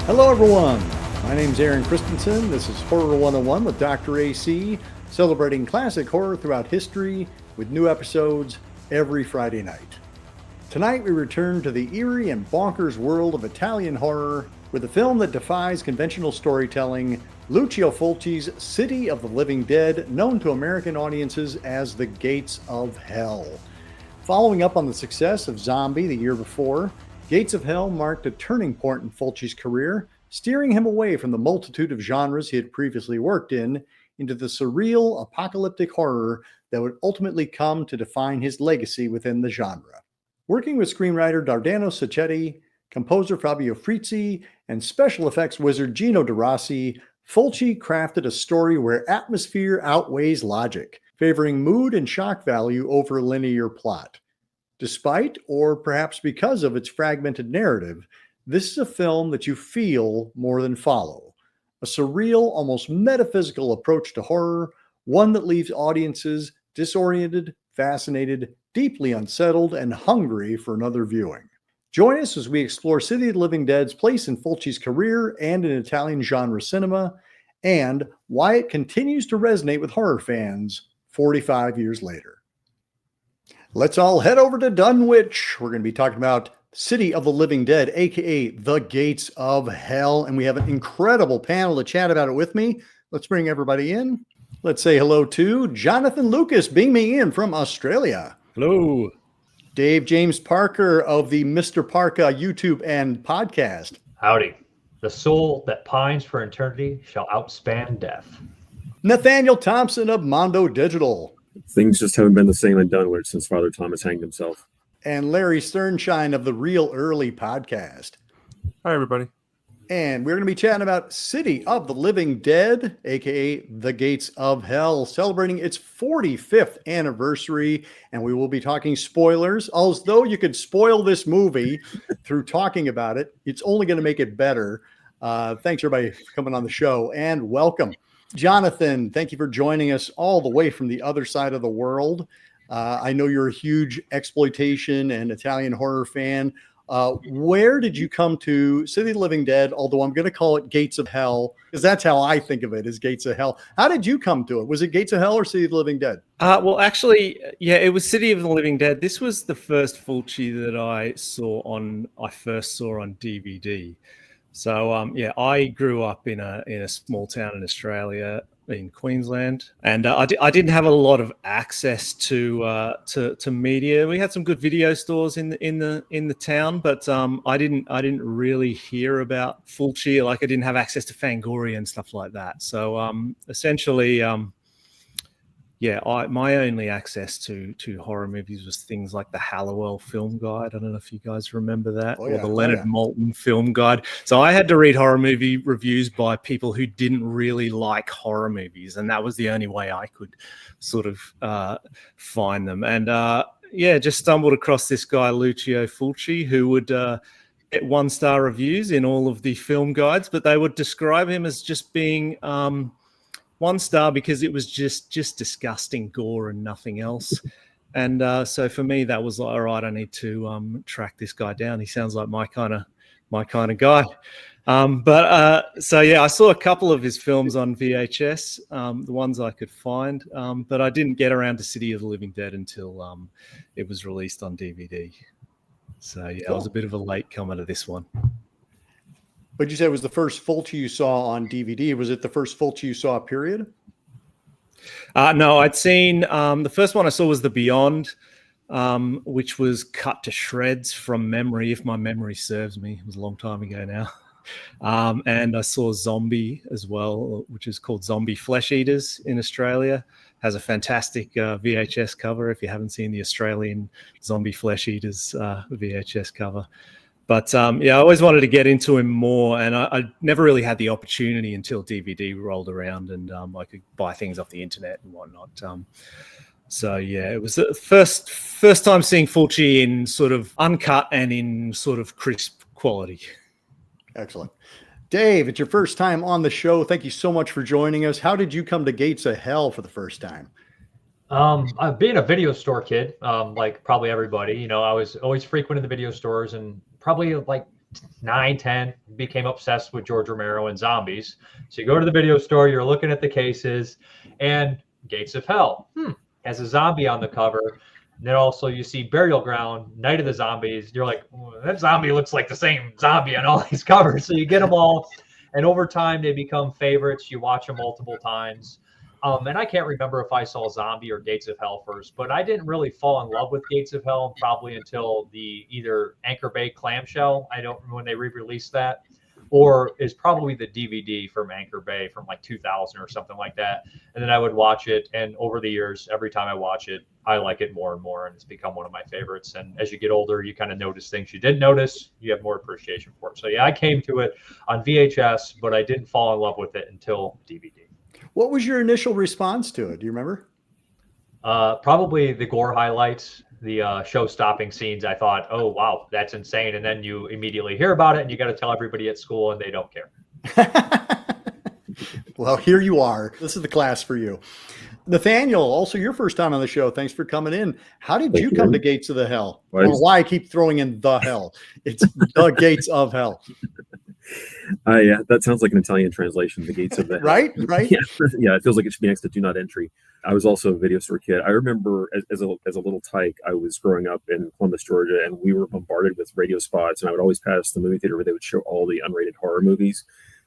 Hello, everyone. My name's Aaron Christensen. This is Horror 101 with Dr. AC, celebrating classic horror throughout history with new episodes every Friday night. Tonight, we return to the eerie and bonkers world of Italian horror with a film that defies conventional storytelling, Lucio Fulci's City of the Living Dead, known to American audiences as The Gates of Hell. Following up on the success of Zombie the year before, Gates of Hell marked a turning point in Fulci's career, steering him away from the multitude of genres he had previously worked in into the surreal, apocalyptic horror that would ultimately come to define his legacy within the genre. Working with screenwriter Dardano Sacchetti, composer Fabio Frizzi, and special effects wizard Gino de Rossi, Fulci crafted a story where atmosphere outweighs logic, favoring mood and shock value over linear plot. Despite, or perhaps because of its fragmented narrative, this is a film that you feel more than follow. A surreal, almost metaphysical approach to horror, one that leaves audiences disoriented, fascinated, deeply unsettled, and hungry for another viewing. Join us as we explore City of the Living Dead's place in Fulci's career and in Italian genre cinema, and why it continues to resonate with horror fans 45 years later. Let's all head over to Dunwich. We're going to be talking about City of the Living Dead, aka The Gates of Hell, and we have an incredible panel to chat about it with me. Let's bring everybody in. Let's say hello to Jonathan Lucas, beaming in from Australia. Hello. Dave James Parker of the Mr. Parka YouTube and podcast. Howdy. The soul that pines for eternity shall outspan death. Nathaniel Thompson of Mondo Digital. Things just haven't been the same in Dunwich since Father Thomas hanged himself. And Larry Sternshine of the Real Early podcast. Hi, everybody. And we're going to be chatting about City of the Living Dead, aka The Gates of Hell, celebrating its 45th anniversary. And we will be talking spoilers. Although you could spoil this movie through talking about it, it's only going to make it better. Thanks, everybody, for coming on the show, and welcome. Jonathan, thank you for joining us all the way from the other side of the world. I know you're a huge exploitation and Italian horror fan. Where did you come to City of the Living Dead, although I'm going to call it Gates of Hell, because that's how I think of it, as Gates of Hell. How did you come to it? Was it Gates of Hell or City of the Living Dead? Well, actually, yeah, it was City of the Living Dead. This was the first Fulci that I first saw on DVD. So, yeah, I grew up in a small town in Australia, in Queensland, and I didn't have a lot of access to media. We had some good video stores in the town, but I didn't really hear about Fulci. Like, I didn't have access to Fangoria and stuff like that. So essentially, yeah, my only access to horror movies was things like the Hallowell Film Guide. I don't know if you guys remember that, or the Leonard Maltin Film Guide. So I had to read horror movie reviews by people who didn't really like horror movies, and that was the only way I could sort of find them. And yeah, just stumbled across this guy, Lucio Fulci, who would get 1-star reviews in all of the film guides, but they would describe him as just being 1 star because it was just disgusting gore and nothing else. And so for me, that was like, all right, I need to track this guy down. He sounds like my kind of guy. So yeah, I saw a couple of his films on VHS, the ones I could find, but I didn't get around to City of the Living Dead until it was released on DVD. So yeah, I was a bit of a late comer to this one. But you said it was the first Fulci you saw on DVD. Was it the first Fulci you saw, period? No, I'd seen the first one I saw was The Beyond, which was cut to shreds from memory, if my memory serves me. It was a long time ago now. And I saw Zombie as well, which is called Zombie Flesh Eaters in Australia. Has a fantastic VHS cover if you haven't seen the Australian Zombie Flesh Eaters VHS cover. But yeah, I always wanted to get into him more, and I never really had the opportunity until DVD rolled around and I could buy things off the internet and whatnot. So yeah, it was the first time seeing Fulci in sort of uncut and in sort of crisp quality. Excellent. Dave, it's your first time on the show. Thank you so much for joining us. How did you come to Gates of Hell for the first time? Being a video store kid, like probably everybody, I was always frequent in the video stores, and probably like 9, 10, became obsessed with George Romero and zombies. So you go to the video store, you're looking at the cases, and Gates of Hell has a zombie on the cover. And then also you see Burial Ground, Night of the Zombies. You're like, that zombie looks like the same zombie on all these covers. So you get them all. And over time, they become favorites. You watch them multiple times. And I can't remember if I saw Zombie or Gates of Hell first, but I didn't really fall in love with Gates of Hell probably until the either Anchor Bay Clamshell, I don't remember when they re-released that, or is probably the DVD from Anchor Bay from like 2000 or something like that. And then I would watch it, and over the years, every time I watch it, I like it more and more, and it's become one of my favorites. And as you get older, you kind of notice things you didn't notice. You have more appreciation for it. So yeah, I came to it on VHS, but I didn't fall in love with it until DVD. What was your initial response to it? Do you remember? Probably the gore highlights, the show-stopping scenes. I thought, oh, wow, that's insane. And then you immediately hear about it, and you got to tell everybody at school, and they don't care. Well, here you are. This is the class for you. Nathaniel, also your first time on the show. Thanks for coming in. How did you come to Gates of the Hell? I don't know why I keep throwing in the hell. It's the Gates of Hell. Yeah, that sounds like an Italian translation, the Gates of the Hell. Right? Yeah, it feels like it should be next to Do Not Entry. I was also a video store kid. I remember as a little tyke, I was growing up in Columbus, Georgia, and we were bombarded with radio spots, and I would always pass the movie theater where they would show all the unrated horror movies.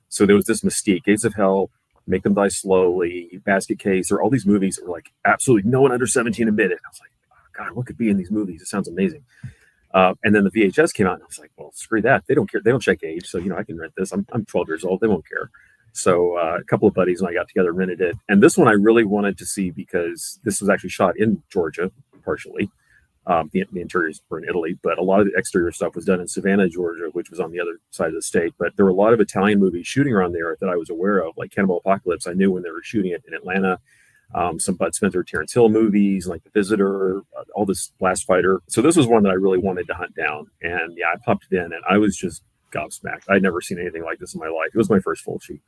So there was this mystique, Gates of Hell, Make Them Die Slowly, Basket Case, or all these movies that were like absolutely no one under 17 admitted. I was like, oh, God, what could be in these movies? It sounds amazing. And then the VHS came out, and I was like, well, screw that. They don't care. They don't check age. So, I can rent this. I'm 12 years old. They won't care. So a couple of buddies and I got together and rented it. And this one I really wanted to see because this was actually shot in Georgia, partially. The interiors were in Italy, but a lot of the exterior stuff was done in Savannah, Georgia, which was on the other side of the state. But there were a lot of Italian movies shooting around there that I was aware of, like Cannibal Apocalypse. I knew when they were shooting it in Atlanta. Some Bud Spencer, Terrence Hill movies, like The Visitor, all this Last Fighter. So this was one that I really wanted to hunt down. And yeah, I popped it in and I was just gobsmacked. I'd never seen anything like this in my life. It was my first Fulci.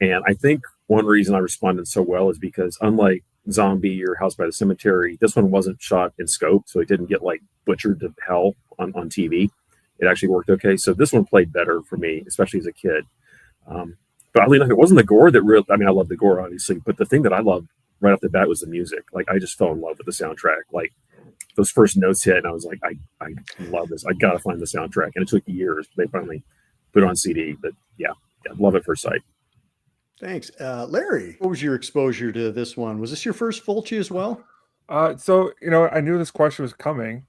And I think one reason I responded so well is because unlike Zombie or House by the Cemetery, this one wasn't shot in scope. So it didn't get like butchered to hell on TV. It actually worked okay. So this one played better for me, especially as a kid. But oddly enough, it wasn't the gore that really, I love the gore, obviously, but the thing that I loved right off the bat was the music. Like I just fell in love with the soundtrack. Like those first notes hit and I was like, I love this. I gotta find the soundtrack. And it took years. They finally put it on CD, but yeah, love it first sight. Thanks. Larry, what was your exposure to this one? Was this your first Fulci as well? So, I knew this question was coming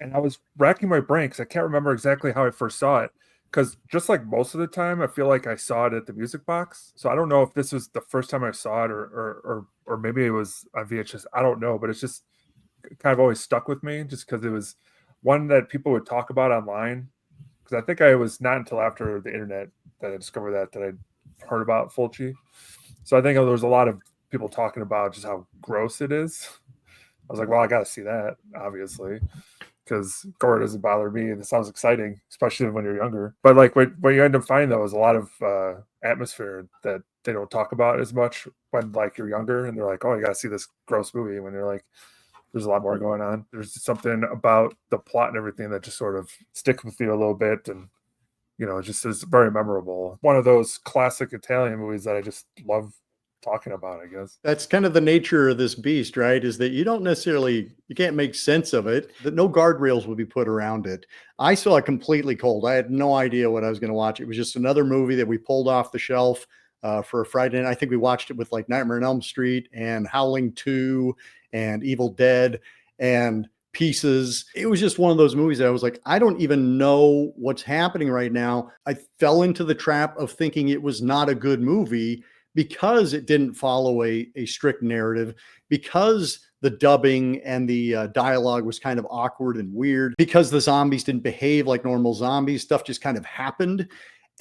and I was racking my brain because I can't remember exactly how I first saw it. Because just like most of the time, I feel like I saw it at the Music Box. So I don't know if this was the first time I saw it or maybe it was on VHS. I don't know, but it's just kind of always stuck with me just because it was one that people would talk about online. Because I think I was not until after the internet that I discovered that I heard about Fulci. So I think there was a lot of people talking about just how gross it is. I was like, well, I got to see that, obviously. Because gore doesn't bother me and it sounds exciting, especially when you're younger. But like what you end up finding though is a lot of atmosphere that they don't talk about as much when like you're younger and they're like, oh, you gotta see this gross movie when you're like, there's a lot more going on. There's something about the plot and everything that just sort of sticks with you a little bit and it just is very memorable. One of those classic Italian movies that I just love talking about, I guess. That's kind of the nature of this beast, right? Is that you can't make sense of it, that no guardrails will be put around it. I saw it completely cold. I had no idea what I was going to watch. It was just another movie that we pulled off the shelf for a Friday night. I think we watched it with like Nightmare on Elm Street and Howling 2 and Evil Dead and Pieces. It was just one of those movies that I was like, I don't even know what's happening right now. I fell into the trap of thinking it was not a good movie because it didn't follow a strict narrative, because the dubbing and the dialogue was kind of awkward and weird, because the zombies didn't behave like normal zombies. Stuff just kind of happened.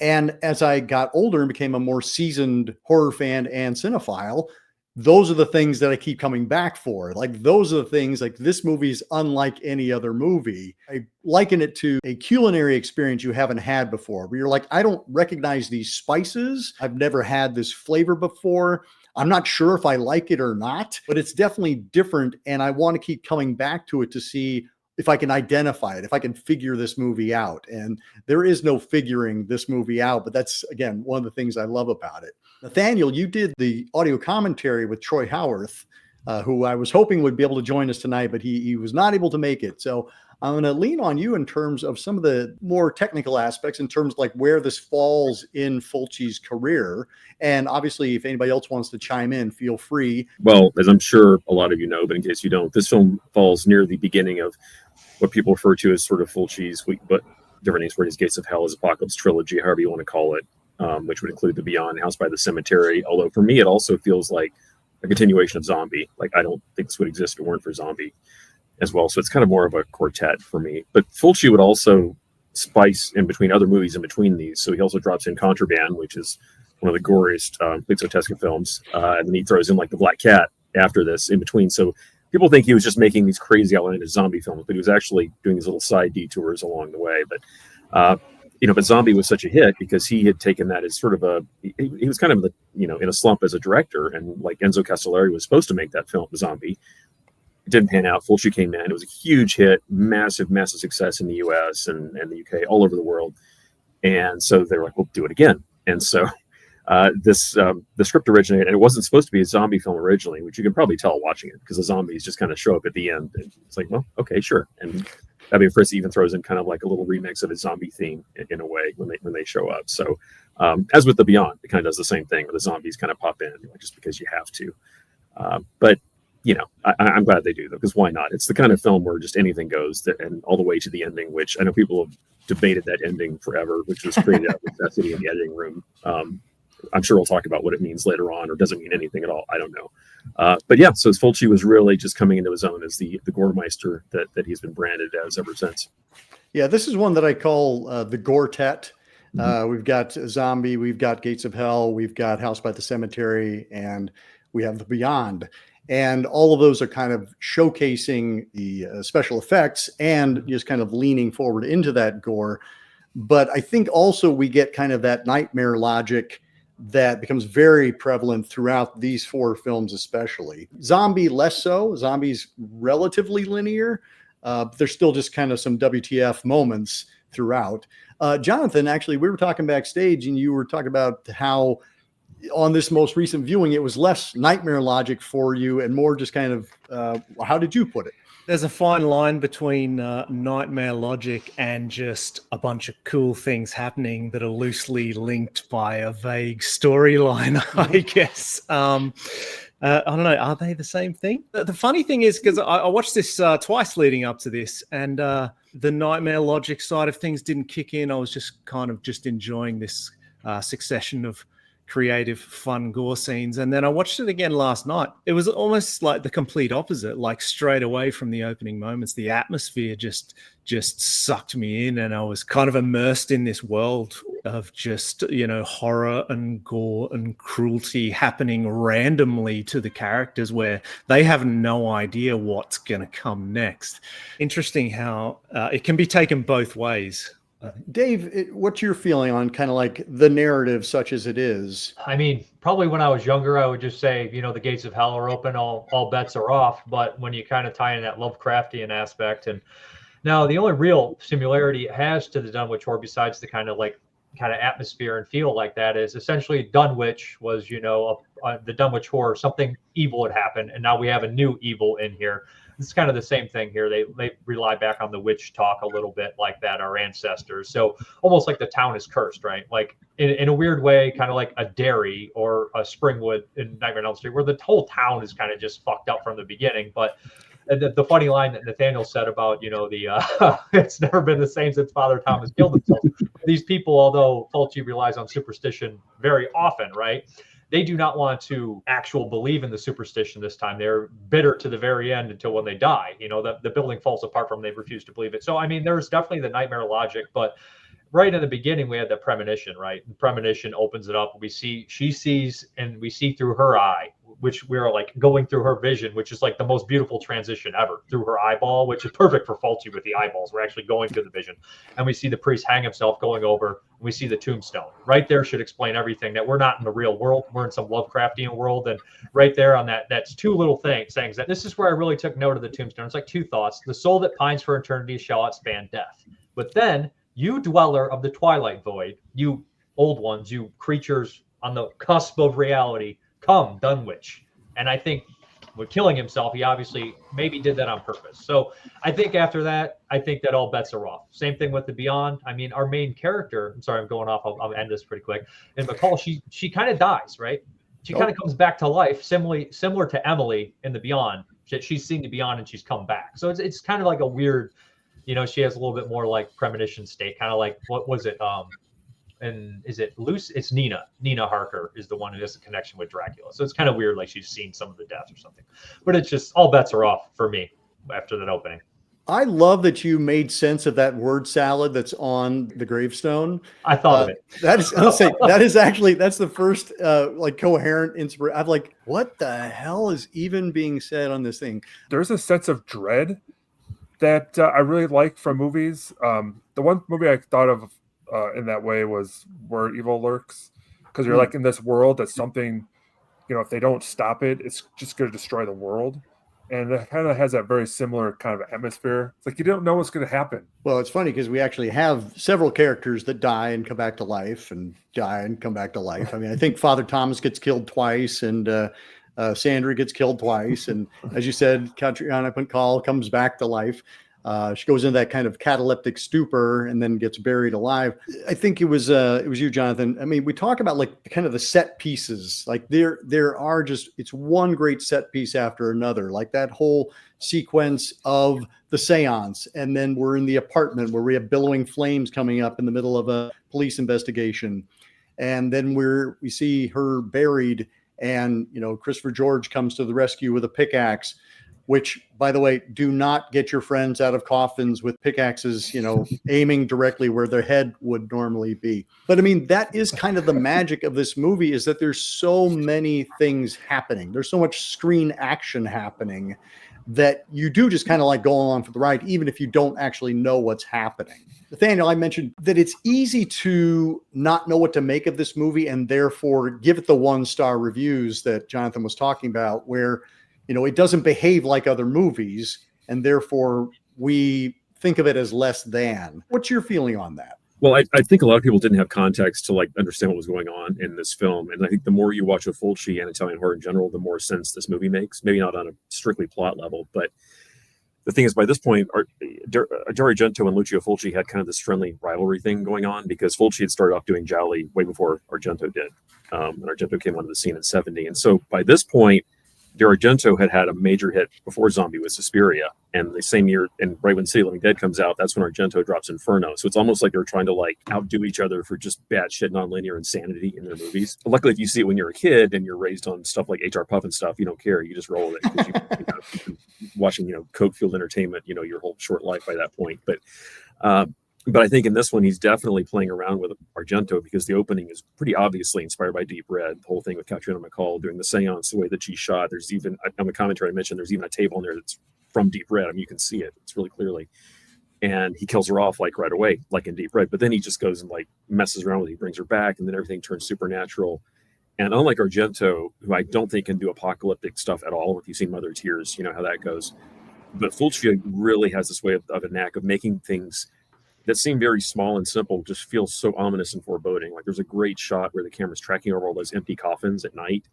And as I got older and became a more seasoned horror fan and cinephile, those are the things that I keep coming back for. Like, those are the things, like, this movie is unlike any other movie. I liken it to a culinary experience you haven't had before, where you're like, I don't recognize these spices. I've never had this flavor before. I'm not sure if I like it or not, but it's definitely different. And I want to keep coming back to it to see if I can identify it, if I can figure this movie out. And there is no figuring this movie out, but that's, again, one of the things I love about it. Nathaniel, you did the audio commentary with Troy Howarth, who I was hoping would be able to join us tonight, but he was not able to make it. So I'm going to lean on you in terms of some of the more technical aspects, in terms of like where this falls in Fulci's career. And obviously, if anybody else wants to chime in, feel free. Well, as I'm sure a lot of you know, but in case you don't, this film falls near the beginning of what people refer to as sort of Fulci's, but different names for it, his Gates of Hell, his Apocalypse trilogy, however you want to call it, which would include The Beyond, House by the Cemetery. Although for me, it also feels like a continuation of Zombie. Like, I don't think this would exist if it weren't for Zombie as well. So it's kind of more of a quartet for me. But Fulci would also spice in between other movies in between these. So he also drops in Contraband, which is one of the goriest Pixotesca films. And then he throws in like The Black Cat after this in between. So people think he was just making these crazy outlandish zombie films, but he was actually doing these little side detours along the way. But, but Zombie was such a hit because he had taken that as sort of he was kind of in a slump as a director. And like Enzo Castellari was supposed to make that film, Zombie. It didn't pan out. Fulci came in. It was a huge hit, massive success in the US and the UK, all over the world. And so they were like, we'll do it again. And so the script originated, and it wasn't supposed to be a zombie film originally, which you can probably tell watching it because the zombies just kind of show up at the end. And it's like, well, okay, sure. And Fabio Frizzi even throws in kind of like a little remix of his zombie theme in a way when they show up. So as with The Beyond, it kind of does the same thing where the zombies kind of pop in just because you have to. But I'm glad they do, though, because why not? It's the kind of film where just anything goes, and all the way to the ending, which I know people have debated that ending forever, which was created out of necessity in the editing room. I'm sure we'll talk about what it means later on, or doesn't mean anything at all. I don't know. But yeah, so Fulci was really just coming into his own as the Goremeister that he's been branded as ever since. Yeah, this is one that I call the Gore-tet. We've got Zombie, we've got Gates of Hell, we've got House by the Cemetery, and we have The Beyond. And all of those are kind of showcasing the special effects and just kind of leaning forward into that gore. But I think also we get kind of that nightmare logic that becomes very prevalent throughout these four films, especially. Zombie, less so. Zombie's relatively linear. But there's still just kind of some WTF moments throughout. Jonathan, actually, we were talking backstage and you were talking about how on this most recent viewing, it was less nightmare logic for you and more just kind of, how did you put it? There's a fine line between nightmare logic and just a bunch of cool things happening that are loosely linked by a vague storyline, I guess. I don't know. Are they the same thing? The funny thing is, because I watched this twice leading up to this, and the nightmare logic side of things didn't kick in. I was just kind of enjoying this succession of creative, fun gore scenes. And then I watched it again last night. It was almost like the complete opposite. Like straight away from the opening moments, the atmosphere just sucked me in, and I was kind of immersed in this world of just, horror and gore and cruelty happening randomly to the characters where they have no idea what's going to come next. Interesting how it can be taken both ways. Dave, what's your feeling on kind of like the narrative such as it is? I mean, probably when I was younger, I would just say, the gates of hell are open, all bets are off. But when you kind of tie in that Lovecraftian aspect, and now the only real similarity it has to the Dunwich Horror, besides the kind of atmosphere and feel like that, is essentially Dunwich was, the Dunwich Horror, something evil had happened, and now we have a new evil in here. It's kind of the same thing here. They rely back on the witch talk a little bit like that, our ancestors. So almost like the town is cursed, right? Like in a weird way, kind of like a Derry or a Springwood in Nightmare on Elm Street, where the whole town is kind of just fucked up from the beginning. But the funny line that Nathaniel said about, it's never been the same since Father Thomas killed himself. These people, although Fulci relies on superstition very often, right? They do not want to believe in the superstition this time. They're bitter to the very end until when they die. The building falls apart from them. They refuse to believe it. So, I mean, there's definitely the nightmare logic, but right in the beginning, we had the premonition, right? The premonition opens it up. She sees, and we see through her eye. which we are like going through her vision, which is like the most beautiful transition ever through her eyeball, which is perfect for Fulci with the eyeballs. We're actually going through the vision, and we see the priest hang himself going over. And we see the tombstone right there. Should explain everything, that we're not in the real world. We're in some Lovecraftian world. And right there on that's two little things that this is where I really took note of the tombstone. It's like two thoughts. The soul that pines for eternity shall outspan death. But then, you dweller of the twilight void, you old ones, you creatures on the cusp of reality, come, Dunwich. And I think with killing himself, he obviously maybe did that on purpose. So I think after that, I think that all bets are off. Same thing with the Beyond. I mean, our main character, I'm sorry, I'm going off. I'll end this pretty quick. In MacColl, she kind of dies, right? She kind of comes back to life, similar to Emily in the Beyond. She's seen the Beyond and she's come back. So it's kind of like a weird, she has a little bit more like premonition state, kind of like, what was it? And is it Luce? It's Nina. Nina Harker is the one who has a connection with Dracula. So it's kind of weird, like she's seen some of the death or something. But it's just all bets are off for me after that opening. I love that you made sense of that word salad that's on the gravestone. I thought of it. That's the first like coherent inspiration. I'm like, what the hell is even being said on this thing? There's a sense of dread that I really like from movies. The one movie I thought of in that way was Where Evil Lurks, because you're like in this world that's something, if they don't stop it, it's just going to destroy the world. And it kind of has that very similar kind of atmosphere. It's like you don't know what's going to happen. Well, it's funny because we actually have several characters that die and come back to life and die and come back to life. I mean, I think Father Thomas gets killed twice and Sandra gets killed twice. And as you said, Catriona MacColl comes back to life. She goes into that kind of cataleptic stupor and then gets buried alive. I think it was you, Jonathan. I mean, we talk about like kind of the set pieces. Like there are just, it's one great set piece after another. Like that whole sequence of the seance, and then we're in the apartment where we have billowing flames coming up in the middle of a police investigation, and then we see her buried, and Christopher George comes to the rescue with a pickaxe. Which, by the way, do not get your friends out of coffins with pickaxes, aiming directly where their head would normally be. But I mean, that is kind of the magic of this movie, is that there's so many things happening. There's so much screen action happening that you do just kind of like go along for the ride, even if you don't actually know what's happening. Nathaniel, I mentioned that it's easy to not know what to make of this movie and therefore give it the 1-star reviews that Jonathan was talking about, where it doesn't behave like other movies, and therefore we think of it as less than. What's your feeling on that? Well, I think a lot of people didn't have context to like understand what was going on in this film. And I think the more you watch of Fulci and Italian horror in general, the more sense this movie makes. Maybe not on a strictly plot level, but the thing is, by this point, Dario Argento and Lucio Fulci had kind of this friendly rivalry thing going on, because Fulci had started off doing gialli way before Argento did. And Argento came onto the scene in 70. And so by this point, Argento had a major hit before Zombie with Suspiria, and the same year, and right when City of the Living Dead comes out, that's when Argento drops Inferno. So it's almost like they're trying to like outdo each other for just batshit nonlinear insanity in their movies. But luckily, if you see it when you're a kid and you're raised on stuff like HR Puff and stuff, you don't care. You just roll with it, because you've been watching coke fueled entertainment your whole short life by that point. But I think in this one, he's definitely playing around with Argento, because the opening is pretty obviously inspired by Deep Red. The whole thing with Catriona MacColl doing the seance, the way that she's shot. There's even, on the commentary I mentioned, there's even a table in there that's from Deep Red. I mean, you can see it. It's really clearly. And he kills her off like right away, like in Deep Red. But then he just goes and like messes around with it. He brings her back, and then everything turns supernatural. And unlike Argento, who I don't think can do apocalyptic stuff at all, if you've seen Mother of Tears, you know how that goes. But Fulci really has this way of a knack of making things that seem very small and simple just feel so ominous and foreboding. Like there's a great shot where the camera's tracking over all those empty coffins at night,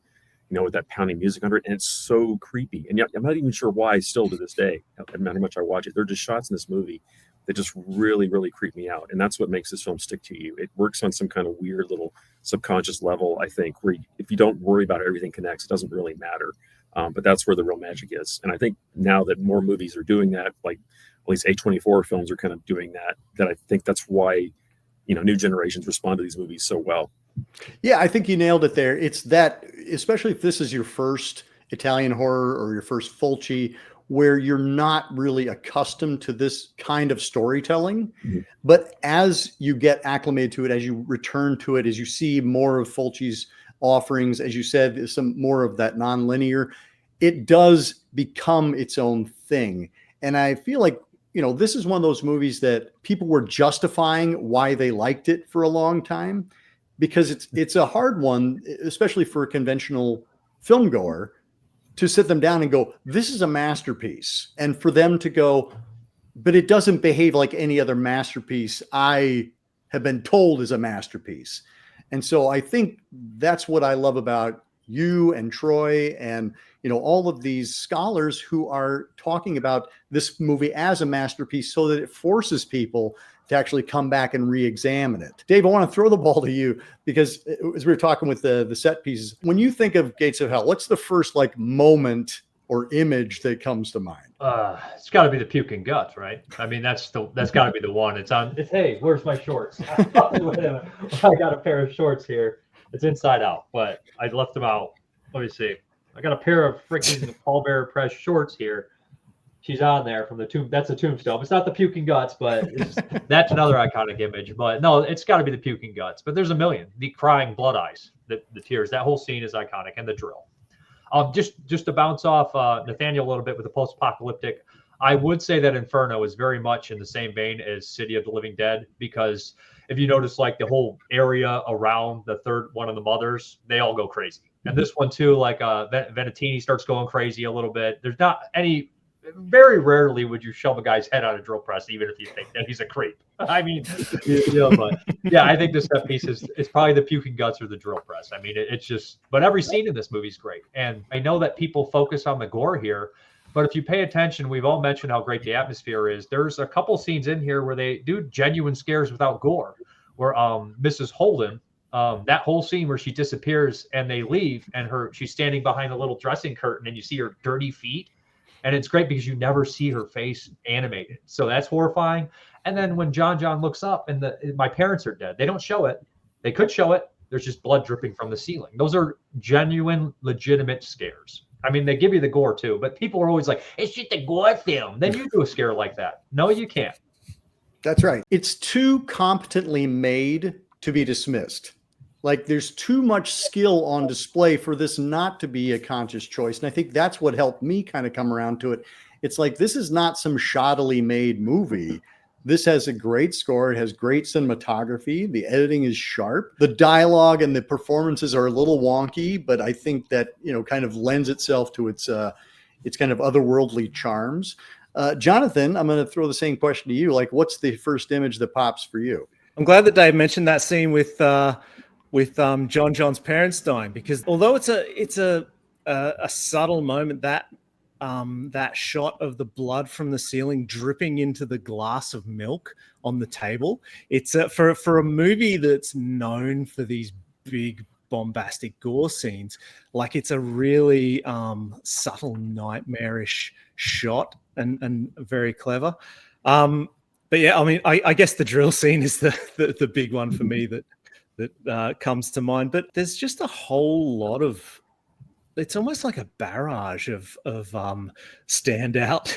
with that pounding music under it, and it's so creepy. And yet I'm not even sure why still to this day, no matter how much I watch it. There are just shots in this movie that just really, really creep me out. And that's what makes this film stick to you. It works on some kind of weird little subconscious level, I think, where if you don't worry about it, everything connects. It doesn't really matter. But that's where the real magic is. And I think now that more movies are doing that, like at least A24 films are kind of doing that I think that's why, new generations respond to these movies so well. Yeah, I think you nailed it there. It's that, especially if this is your first Italian horror or your first Fulci, where you're not really accustomed to this kind of storytelling. Mm-hmm. But as you get acclimated to it, as you return to it, as you see more of Fulci's offerings, as you said, some more of that nonlinear, it does become its own thing. And I feel like, this is one of those movies that people were justifying why they liked it for a long time, because it's a hard one, especially for a conventional film goer, to sit them down and go, this is a masterpiece. And for them to go, but it doesn't behave like any other masterpiece I have been told is a masterpiece. And so I think that's what I love about you and Troy and, all of these scholars who are talking about this movie as a masterpiece so that it forces people to actually come back and re-examine it. Dave, I want to throw the ball to you, because as we were talking with the set pieces, when you think of Gates of Hell, what's the first moment or image that comes to mind? It's got to be the puking guts, right? I mean, that's got to be the one. It's hey, where's my shorts? I got a pair of shorts here. It's inside out, but I left them out. Let me see. I got a pair of freaking pallbearer press shorts here. She's on there from the tomb. That's a tombstone. It's not the puking guts, but that's another iconic image. But no, it's got to be the puking guts. But there's a million. The crying blood eyes, the tears. That whole scene is iconic, and the drill. Just to bounce off Nathaniel a little bit with the post-apocalyptic, I would say that Inferno is very much in the same vein as City of the Living Dead, because if you notice, the whole area around the third one of the mothers, they all go crazy. And this one too, Venatini starts going crazy a little bit. There's not any. Very rarely would you shove a guy's head on a drill press, even if you think that he's a creep. I mean, but yeah, I think the set piece is probably the puking guts or the drill press. I mean, it's just, but every scene in this movie is great. And I know that people focus on the gore here, but if you pay attention, we've all mentioned how great the atmosphere is. There's a couple scenes in here where they do genuine scares without gore, where Mrs. Holden, that whole scene where she disappears and they leave, and she's standing behind a little dressing curtain and you see her dirty feet. And it's great because you never see her face animated. So that's horrifying. And then when John looks up and my parents are dead, they don't show it. They could show it. There's just blood dripping from the ceiling. Those are genuine, legitimate scares. I mean, they give you the gore too, but people are always like, it's just a gore film. Then you do a scare like that. No, you can't. That's right. It's too competently made to be dismissed. There's too much skill on display for this not to be a conscious choice. And I think that's what helped me kind of come around to it. It's this is not some shoddily made movie. This has a great score. It has great cinematography. The editing is sharp. The dialogue and the performances are a little wonky, but I think that, kind of lends itself to its kind of otherworldly charms. Jonathan, I'm going to throw the same question to you. What's the first image that pops for you? I'm glad that Dave mentioned that scene with John's parents dying, because although it's a subtle moment, that shot of the blood from the ceiling dripping into the glass of milk on the table, it's for a movie that's known for these big bombastic gore scenes, it's a really subtle, nightmarish shot and very clever. But yeah, I mean, I guess the drill scene is the big one for me that comes to mind. But there's just a whole lot of, it's almost like a barrage of standout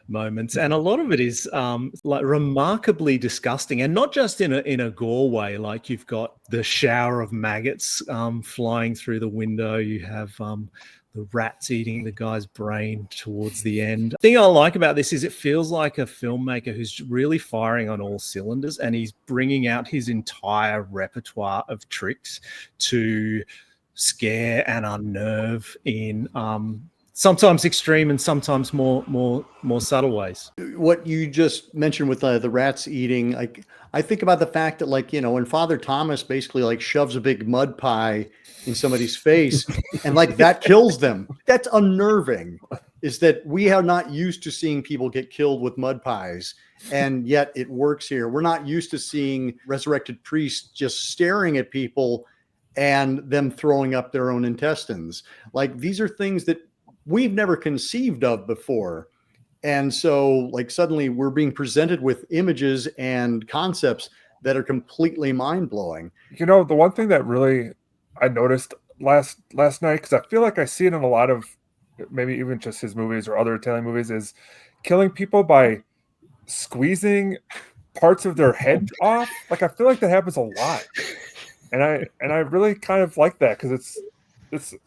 moments, and a lot of it is remarkably disgusting, and not just in a gore way. You've got the shower of maggots flying through the window. You have the rats eating the guy's brain towards the end. The thing I like about this is it feels like a filmmaker who's really firing on all cylinders, and he's bringing out his entire repertoire of tricks to scare and unnerve in sometimes extreme and sometimes more subtle ways. What you just mentioned with the rats eating, I think about the fact that when Father Thomas basically shoves a big mud pie in somebody's face and that kills them. That's unnerving, is that we are not used to seeing people get killed with mud pies, and yet it works here. We're not used to seeing resurrected priests just staring at people and them throwing up their own intestines. These are things that we've never conceived of before. And so suddenly we're being presented with images and concepts that are completely mind-blowing. The one thing that really I noticed last night, because I feel like I see it in a lot of maybe even just his movies or other Italian movies, is killing people by squeezing parts of their head off. I feel like that happens a lot. and I really kind of like that because it's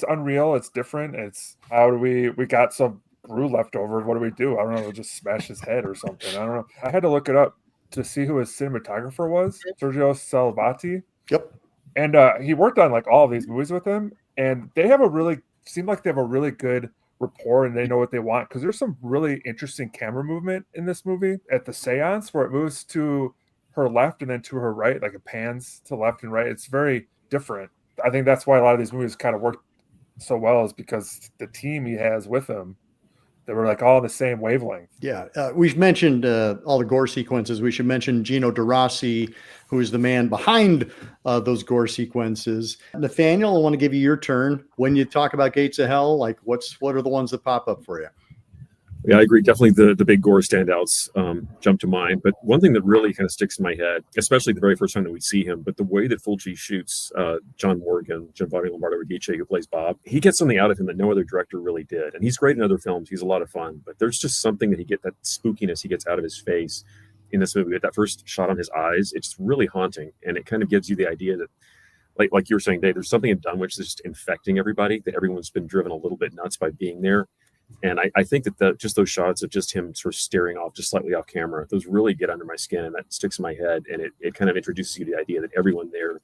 unreal. It's different. It's how do we got some Gru left over. What do we do? I don't know. We'll just smash his head or something. I don't know. I had to look it up to see who his cinematographer was, Sergio Salvati. Yep. And he worked on like all of these movies with him, and they have a really good rapport, and they know what they want, because there's some really interesting camera movement in this movie at the seance where it moves to her left and then to her right, like it pans to left and right. It's very different. I think that's why a lot of these movies kind of work so well, is because the team he has with him, they were like all the same wavelength. Yeah. We've mentioned all the gore sequences. We should mention Gino de Rossi, who is the man behind those gore sequences. Nathaniel, I want to give you your turn. When you talk about Gates of Hell, like what are the ones that pop up for you? Yeah, I agree. Definitely the big gore standouts jump to mind. But one thing that really kind of sticks in my head, especially the very first time that we see him, but the way that Fulci shoots John Morgan, Giovanni Lombardo Radice, who plays Bob, he gets something out of him that no other director really did. And he's great in other films. He's a lot of fun. But there's just something that spookiness he gets out of his face in this movie. That first shot on his eyes, it's really haunting. And it kind of gives you the idea that, like you were saying, Dave, there's something in Dunwich that's just infecting everybody, that everyone's been driven a little bit nuts by being there. And I think that just those shots of just him sort of staring off just slightly off camera, those really get under my skin, and that sticks in my head. And it kind of introduces you to the idea that everyone there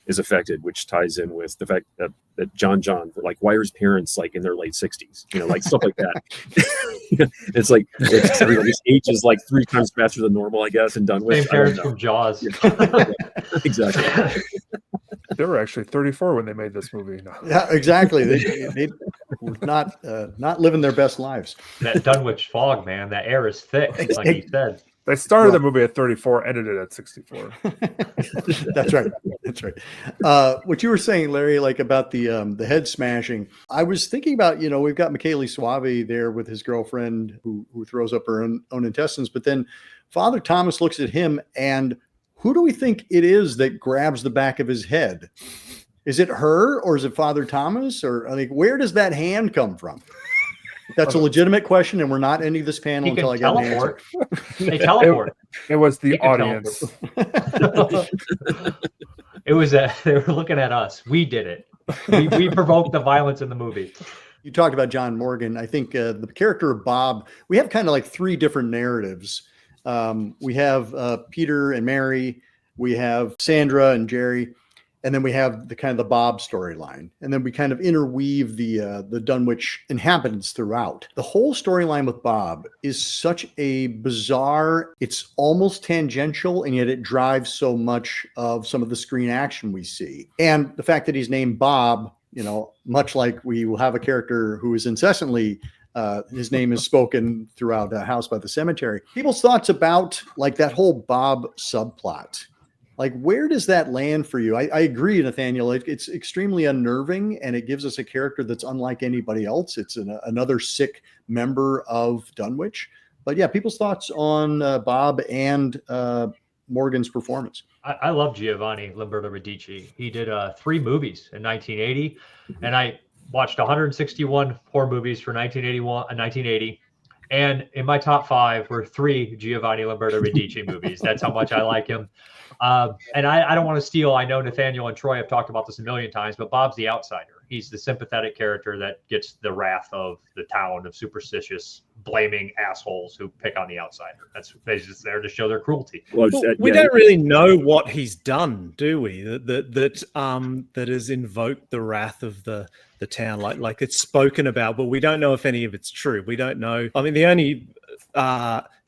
is affected, which ties in with the fact that John, like, why are his parents like in their late 60s? You know, like stuff like that. It's like everybody's age is like 3 times faster than normal, I guess, in Dunwich. Same parents from Jaws. Exactly. They were actually 34 when they made this movie. No. Yeah, exactly. They were not living their best lives. That Dunwich fog, man, that air is thick, like he said. They started the movie at 34, ended it at 64. That's right. That's right. What you were saying, Larry, like about the head smashing, I was thinking about, we've got Michele Soavi there with his girlfriend who throws up her own intestines, but then Father Thomas looks at him, and who do we think it is that grabs the back of his head? Is it her, or is it Father Thomas? Or where does that hand come from? That's a legitimate question, and we're not ending this panel until I get an answer. They teleport. It was the audience. It was they were looking at us. We did it. We provoked the violence in the movie. You talked about John Morgan. I think the character of Bob, we have kind of like 3 different narratives. We have Peter and Mary, we have Sandra and Jerry, and then we have the kind of the Bob storyline. And then we kind of interweave the Dunwich inhabitants throughout. The whole storyline with Bob is such a bizarre, it's almost tangential, and yet it drives so much of some of the screen action we see. And the fact that he's named Bob, much like we will have a character who is incessantly his name is spoken throughout House by the Cemetery. People's thoughts about like that whole Bob subplot. Like, where does that land for you? I agree, Nathaniel. It's extremely unnerving, and it gives us a character that's unlike anybody else. It's another sick member of Dunwich. But yeah, people's thoughts on Bob and Morgan's performance. I love Giovanni Lombardo Radice. He did 3 movies in 1980, and I watched 161 horror movies for 1980, and in my top 5 were 3 Giovanni Lombardo Radice movies. That's how much I like him. And I don't want to steal. I know Nathaniel and Troy have talked about this a million times, but Bob's the outsider. He's the sympathetic character that gets the wrath of the town of superstitious, blaming assholes who pick on the outsider. They're just there to show their cruelty. Well, we don't really know what he's done, do we? That has invoked the wrath of the town, like it's spoken about, but we don't know if any of it's true. We don't know. I mean, the only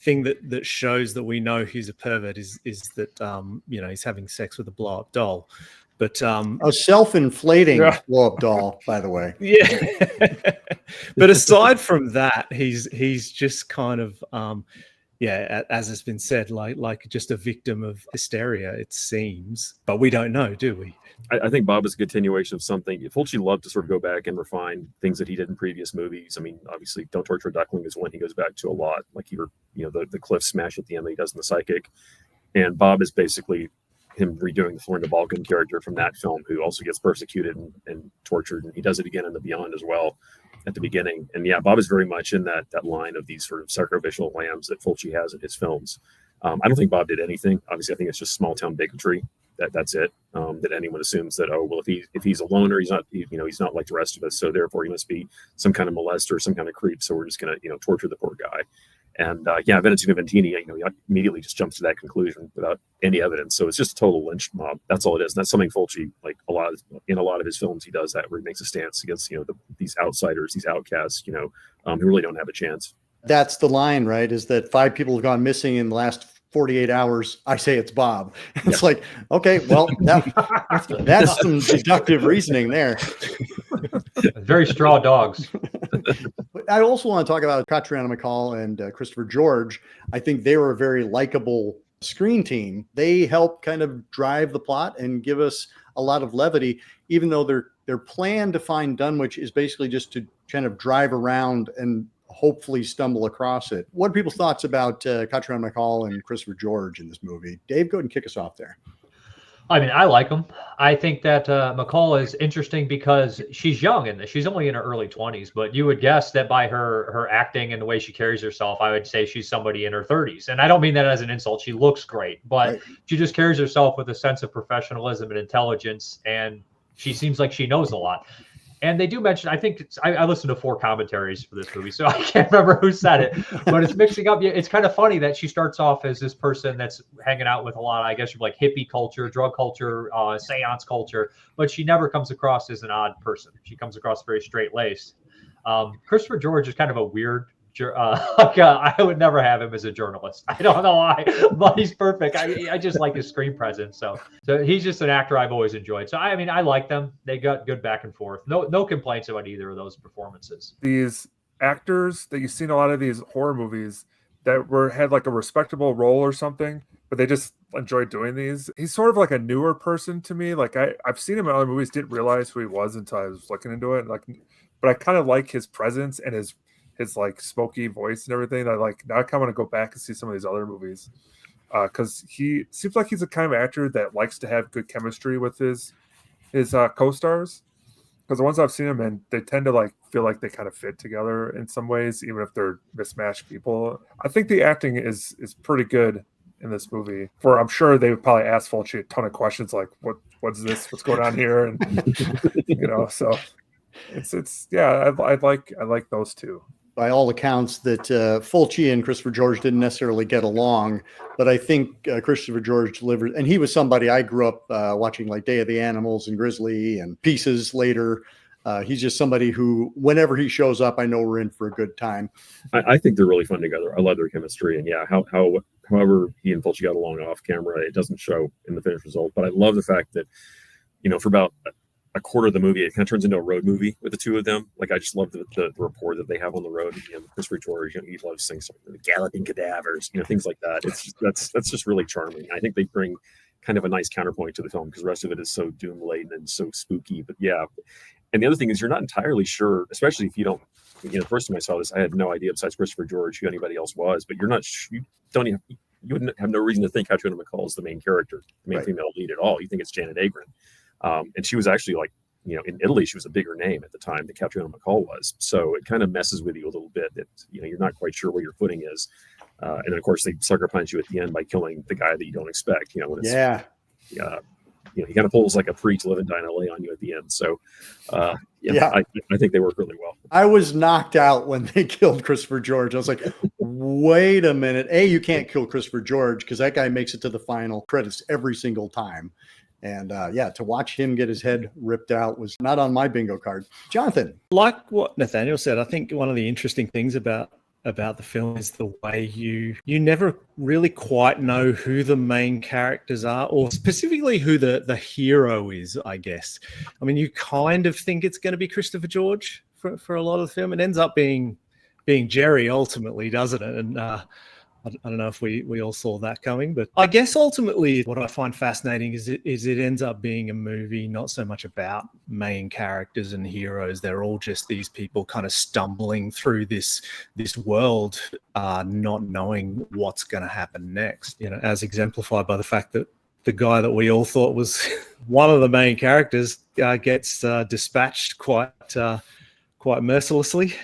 thing that shows that we know he's a pervert is that he's having sex with a blow-up doll. But a self-inflating blow-up doll, by the way. Yeah. But aside from that, he's just kind of as has been said, like just a victim of hysteria, it seems. But we don't know, do we? I think Bob is a continuation of something. Fulci loved to sort of go back and refine things that he did in previous movies. I mean, obviously, Don't Torture a Duckling is one he goes back to a lot. Like the cliff smash at the end that he does in The Psychic. And Bob is basically him redoing the Florinda Balkan character from that film, who also gets persecuted and tortured. And he does it again in The Beyond as well at the beginning. And yeah, Bob is very much in that line of these sort of sacrificial lambs that Fulci has in his films. I don't think Bob did anything. Obviously, I think it's just small town bigotry. That's it. That anyone assumes that, oh well, if he's a loner, he's not like the rest of us, so therefore he must be some kind of molester, some kind of creep. So we're just gonna torture the poor guy. And Venetino Ventini, he immediately just jumps to that conclusion without any evidence. So it's just a total lynch mob. That's all it is. And that's something Fulci, like in a lot of his films, he does that, where he makes a stance against these outsiders, these outcasts, who really don't have a chance. That's the line, right? Is that 5 people have gone missing in the last 48 hours. I say it's Bob. It's like, okay, well, that's some deductive reasoning there. Very straw dogs. I also want to talk about Catriona MacColl and Christopher George. I think they were a very likable screen team. They help kind of drive the plot and give us a lot of levity, even though their plan to find Dunwich is basically just to kind of drive around and hopefully stumble across it. What are people's thoughts about Catriona MacColl and Christopher George in this movie? Dave, go ahead and kick us off there. I mean, I like them. I think that MacColl is interesting because she's young in this. She's only in her early 20s, but you would guess that by her acting and the way she carries herself, I would say she's somebody in her 30s. And I don't mean that as an insult. She looks great, but right. She just carries herself with a sense of professionalism and intelligence, and she seems like she knows a lot. And they do mention, I think I listened to 4 commentaries for this movie, so I can't remember who said it, but it's mixing up. It's kind of funny that she starts off as this person that's hanging out with a lot of, I guess, like hippie culture, drug culture, seance culture, but she never comes across as an odd person. She comes across very straight-laced. Christopher George is kind of a weird. I would never have him as a journalist. I don't know why, but he's perfect. I just like his screen presence. So he's just an actor I've always enjoyed. So I mean, I like them. They got good back and forth. No complaints about either of those performances. These actors that you see in a lot of these horror movies that had like a respectable role or something, but they just enjoy doing these. He's sort of like a newer person to me. Like I've seen him in other movies, didn't realize who he was until I was looking into it. But I kind of like his presence and his like smoky voice and everything. Now I kind of want to go back and see some of these other movies because he seems like he's a kind of actor that likes to have good chemistry with his co-stars. Because the ones I've seen him in, they tend to feel like they kind of fit together in some ways, even if they're mismatched people. I think the acting is pretty good in this movie. I'm sure they would probably ask Fulci a ton of questions like, what's this? What's going on here? And so it's yeah, I like those two. By all accounts, that Fulci and Christopher George didn't necessarily get along, but I think Christopher George delivered, and he was somebody I grew up watching, like Day of the Animals and Grizzly and Pieces later. He's just somebody who, whenever he shows up, I know we're in for a good time. I think they're really fun together. I love their chemistry, and however he and Fulci got along off camera, it doesn't show in the finished result. But I love the fact that, for about a quarter of the movie, it kind of turns into a road movie with the two of them. Like, I just love the rapport that they have on the road. Christopher George, he loves things like the galloping cadavers, things like that. It's just, that's just really charming. I think they bring kind of a nice counterpoint to the film because the rest of it is so doom laden and so spooky. But yeah, and the other thing is you're not entirely sure, especially if you don't. The first time I saw this, I had no idea besides Christopher George who anybody else was. But you wouldn't have no reason to think Catriona MacColl is the main character, the main female lead at all. You think it's Janet Agron. And she was actually in Italy, she was a bigger name at the time that Catriona MacColl was. So it kind of messes with you a little bit that, you're not quite sure where your footing is. And then, of course, they sucker punch you at the end by killing the guy that you don't expect, when it's, he kind of pulls like a Preach, Live and Die in LA on you at the end. So, I think they work really well. I was knocked out when they killed Christopher George. I was like, wait a minute. You can't kill Christopher George because that guy makes it to the final credits every single time. And to watch him get his head ripped out was not on my bingo card. Jonathan. Like what Nathaniel said, I think one of the interesting things about the film is the way you never really quite know who the main characters are, or specifically who the hero is, I guess. I mean, you kind of think it's going to be Christopher George for a lot of the film. It ends up being Jerry ultimately, doesn't it? And I don't know if we all saw that coming, but I guess ultimately what I find fascinating is it ends up being a movie not so much about main characters and heroes. They're all just these people kind of stumbling through this world, not knowing what's going to happen next. As exemplified by the fact that the guy that we all thought was one of the main characters gets dispatched quite mercilessly.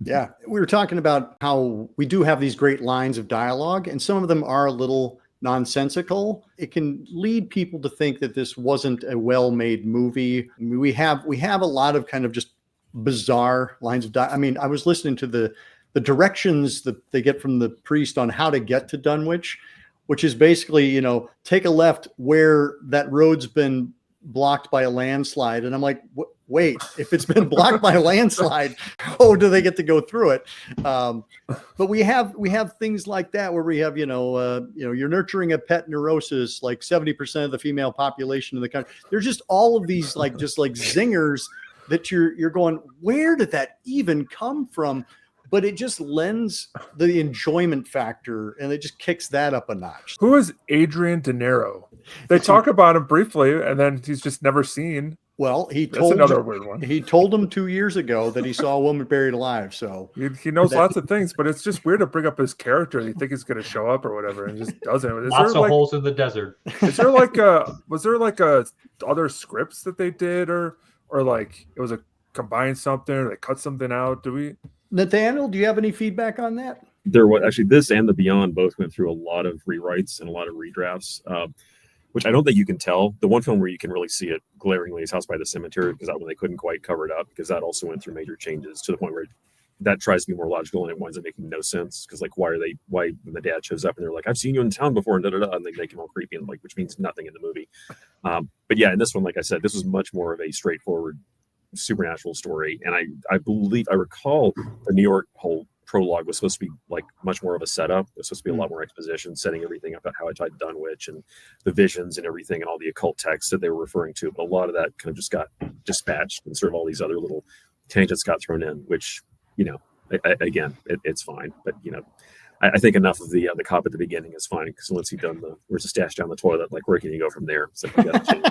Yeah, we were talking about how we do have these great lines of dialogue, and some of them are a little nonsensical. It can lead people to think that this wasn't a well-made movie. I mean, we have a lot of kind of just bizarre lines of dialogue. I mean, I was listening to the directions that they get from the priest on how to get to Dunwich, which is basically, you know, take a left where that road's been blocked by a landslide. And I'm like, wait, if it's been blocked by a landslide, how do they get to go through it? But we have things like that where we have, you're nurturing a pet neurosis, like 70% of the female population in the country. There's just all of these like zingers that you're going, where did that even come from? But it just lends the enjoyment factor, and it just kicks that up a notch. Who is Adrian De Niro? They talk about him briefly, and then he's just never seen. Well, That's another weird one. He told him 2 years ago that he saw a woman buried alive. So he knows lots of things, but it's just weird to bring up his character. You think he's going to show up or whatever, and just doesn't. Lots of holes in the desert. Is there was there other scripts that they did, or like it was a combined something, or they cut something out? Nathaniel, do you have any feedback on that? There was actually, this and The Beyond both went through a lot of rewrites and a lot of redrafts, which I don't think you can tell. The one film where you can really see it glaringly is House by the Cemetery, because that one they couldn't quite cover it up, because that also went through major changes to the point where that tries to be more logical and it winds up making no sense. Because like, why when the dad shows up and they're like, I've seen you in town before, and and they make him all creepy, and like, which means nothing in the movie. But yeah, in this one, like I said, this was much more of a straightforward supernatural story, and I recall the New York whole prologue was supposed to be like much more of a setup. It was supposed to be a lot more exposition, setting everything up at how I tried Dunwich and the visions and everything and all the occult texts that they were referring to. But a lot of that kind of just got dispatched, and sort of all these other little tangents got thrown in, which, again, it's fine. But I think enough of the cop at the beginning is fine, because once you've done where's the stash down the toilet, like, where can you go from there? So you got to change.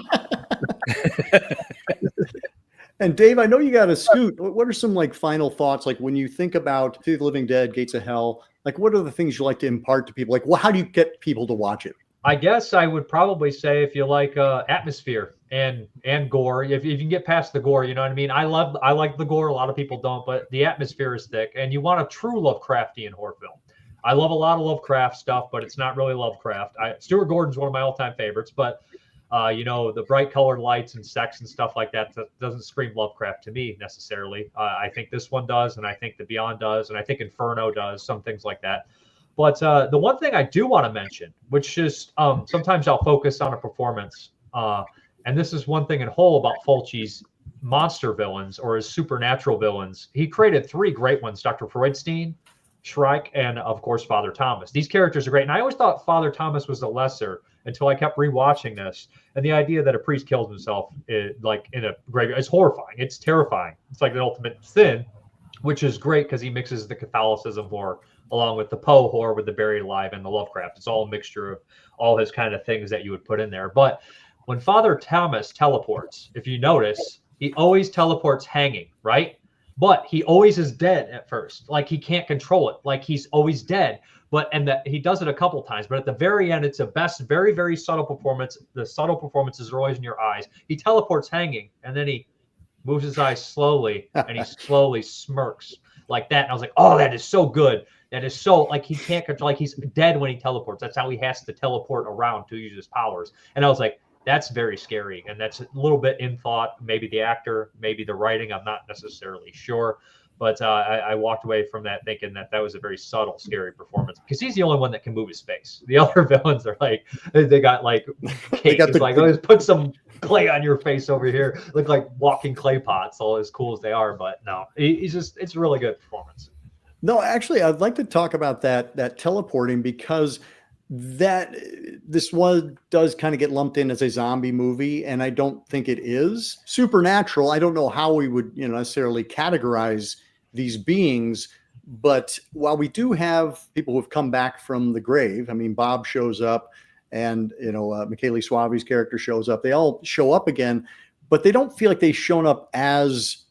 And Dave, I know you got a scoot. What are some like final thoughts? Like when you think about Fear the Living Dead, Gates of Hell, like what are the things you like to impart to people? Like, well, how do you get people to watch it? I guess I would probably say if you like atmosphere and gore, if you can get past the gore, you know what I mean? I like the gore. A lot of people don't, but the atmosphere is thick, and you want a true Lovecraftian horror film. I love a lot of Lovecraft stuff, but it's not really Lovecraft. Stuart Gordon's one of my all-time favorites, but the bright colored lights and sex and stuff like that doesn't scream Lovecraft to me necessarily. I think this one does, and I think The Beyond does, and I think Inferno does, some things like that. But the one thing I do want to mention, which is sometimes I'll focus on a performance, and this is one thing in whole about Fulci's monster villains or his supernatural villains. He created 3 great ones: Dr. Freudstein, Shrike, and of course Father Thomas. These characters are great, and I always thought Father Thomas was the lesser until I kept rewatching this. And the idea that a priest kills himself like in a graveyard is horrifying. It's terrifying. It's like the ultimate sin, which is great because he mixes the Catholicism horror along with the Poe horror with the buried alive and the Lovecraft. It's all a mixture of all his kind of things that you would put in there. But when Father Thomas teleports, if you notice, he always teleports hanging, right? But he always is dead at first. Like he can't control it. Like he's always dead. He does it a couple times, but at the very end, it's a best, very, very subtle performance. The subtle performances are always in your eyes. He teleports hanging, and then he moves his eyes slowly, and he slowly smirks like that. And I was like, oh, that is so good. That is so, like, he can't control, like he's dead when he teleports. That's how he has to teleport around to use his powers. And I was like, that's very scary. And that's a little bit in thought. Maybe the actor, maybe the writing, I'm not necessarily sure. But I walked away from that thinking that was a very subtle, scary performance, because he's the only one that can move his face. The other villains are like, they got like, let's put some clay on your face over here. Look like walking clay pots, all as cool as they are. But no, it's a really good performance. No, actually, I'd like to talk about that teleporting, because this does kind of get lumped in as a zombie movie, and I don't think it is. Supernatural, I don't know how we would necessarily categorize these beings, but while we do have people who have come back from the grave, I mean, Bob shows up, and Michaeli Suave's character shows up. They all show up again, but they don't feel like they've shown up as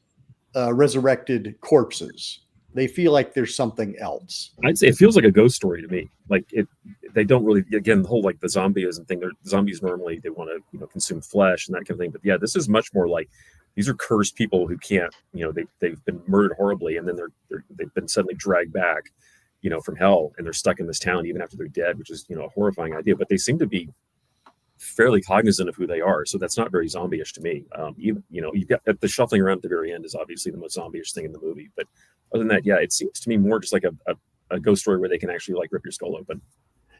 resurrected corpses. They feel like there's something else. I'd say it feels like a ghost story to me. Like they don't really, again, the whole like the zombieism thing. Zombies normally they want to consume flesh and that kind of thing. But yeah, this is much more like these are cursed people who can't, they've been murdered horribly, and then they've been suddenly dragged back, from hell, and they're stuck in this town even after they're dead, which is, a horrifying idea. But they seem to be fairly cognizant of who they are, so that's not very zombie-ish to me. You've got the shuffling around at the very end is obviously the most zombie-ish thing in the movie, but other than that, yeah, it seems to me more just like a ghost story where they can actually like rip your skull open.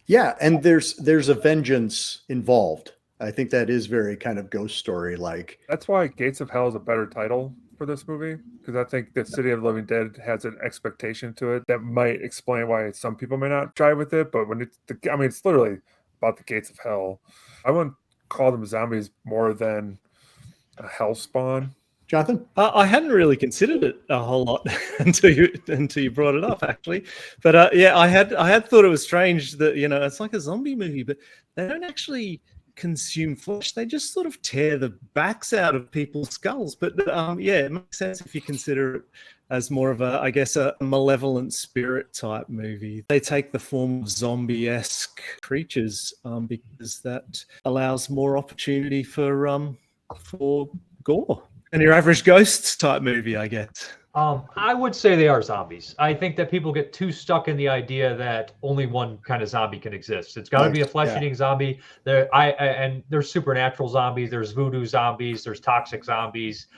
Yeah, and there's a vengeance involved. I think that is very kind of ghost story like. That's why Gates of Hell is a better title for this movie, because I think the City of the Living Dead has an expectation to it that might explain why some people may not jive with it. But when it's literally about the Gates of Hell. I wouldn't call them zombies more than a hell spawn. Jonathan? I hadn't really considered it a whole lot until you brought it up, actually. But I had thought it was strange that it's like a zombie movie, but they don't actually consume flesh. They just sort of tear the backs out of people's skulls. But it makes sense if you consider it as more of a malevolent spirit type movie. They take the form of zombie-esque creatures because that allows more opportunity for gore. And your average ghosts type movie, I guess. I would say they are zombies. I think that people get too stuck in the idea that only one kind of zombie can exist. It's got to be a flesh-eating zombie. And there's supernatural zombies. There's voodoo zombies. There's toxic zombies.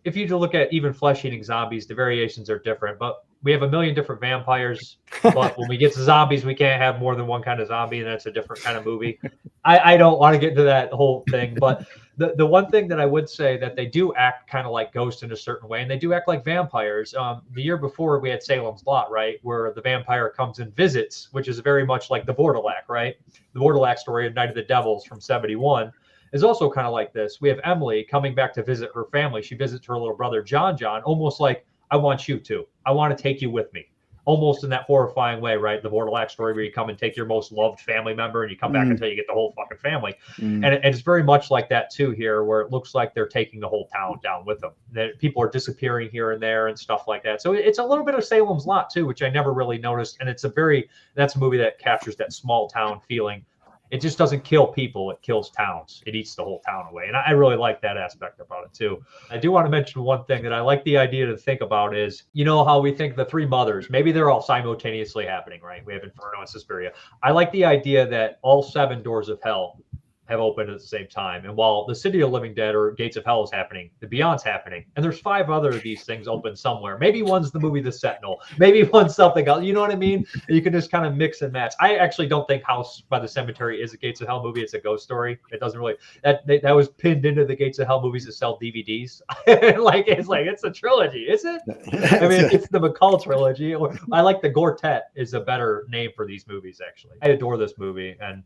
If you look at even flesh-eating zombies, the variations are different. But we have a million different vampires. But when we get to zombies, we can't have more than one kind of zombie, and that's a different kind of movie. I don't want to get into that whole thing, but the one thing that I would say that they do act kind of like ghosts in a certain way, and they do act like vampires. The year before we had Salem's Lot, right, where the vampire comes and visits, which is very much like the Bordelak, right? The Bordelak story of Night of the Devils from '71 is also kind of like this. We have Emily coming back to visit her family. She visits her little brother, John, almost like, I want you to. I want to take you with me. Almost in that horrifying way, right? The Bordelak story where you come and take your most loved family member and you come back until you get the whole fucking family. And it's very much like that too here, where it looks like they're taking the whole town down with them. That people are disappearing here and there and stuff like that. So it's a little bit of Salem's Lot too, which I never really noticed. And that's a movie that captures that small town feeling. It just doesn't kill people. It kills towns. It eats the whole town away. And I really like that aspect about it too. I do want to mention one thing that I like the idea to think about is, how we think the three mothers, maybe they're all simultaneously happening, right? We have Inferno and Suspiria. I like the idea that all 7 doors of hell have opened at the same time. And while the City of Living Dead or Gates of Hell is happening, the Beyond's happening. And there's 5 other of these things open somewhere. Maybe one's the movie The Sentinel. Maybe one's something else. You know what I mean? You can just kind of mix and match. I actually don't think House by the Cemetery is a Gates of Hell movie. It's a ghost story. It doesn't really, that was pinned into the Gates of Hell movies that sell DVDs. It's a trilogy, is it? I mean, it's the MacColl trilogy. Or I like the Gortet is a better name for these movies, actually. I adore this movie. And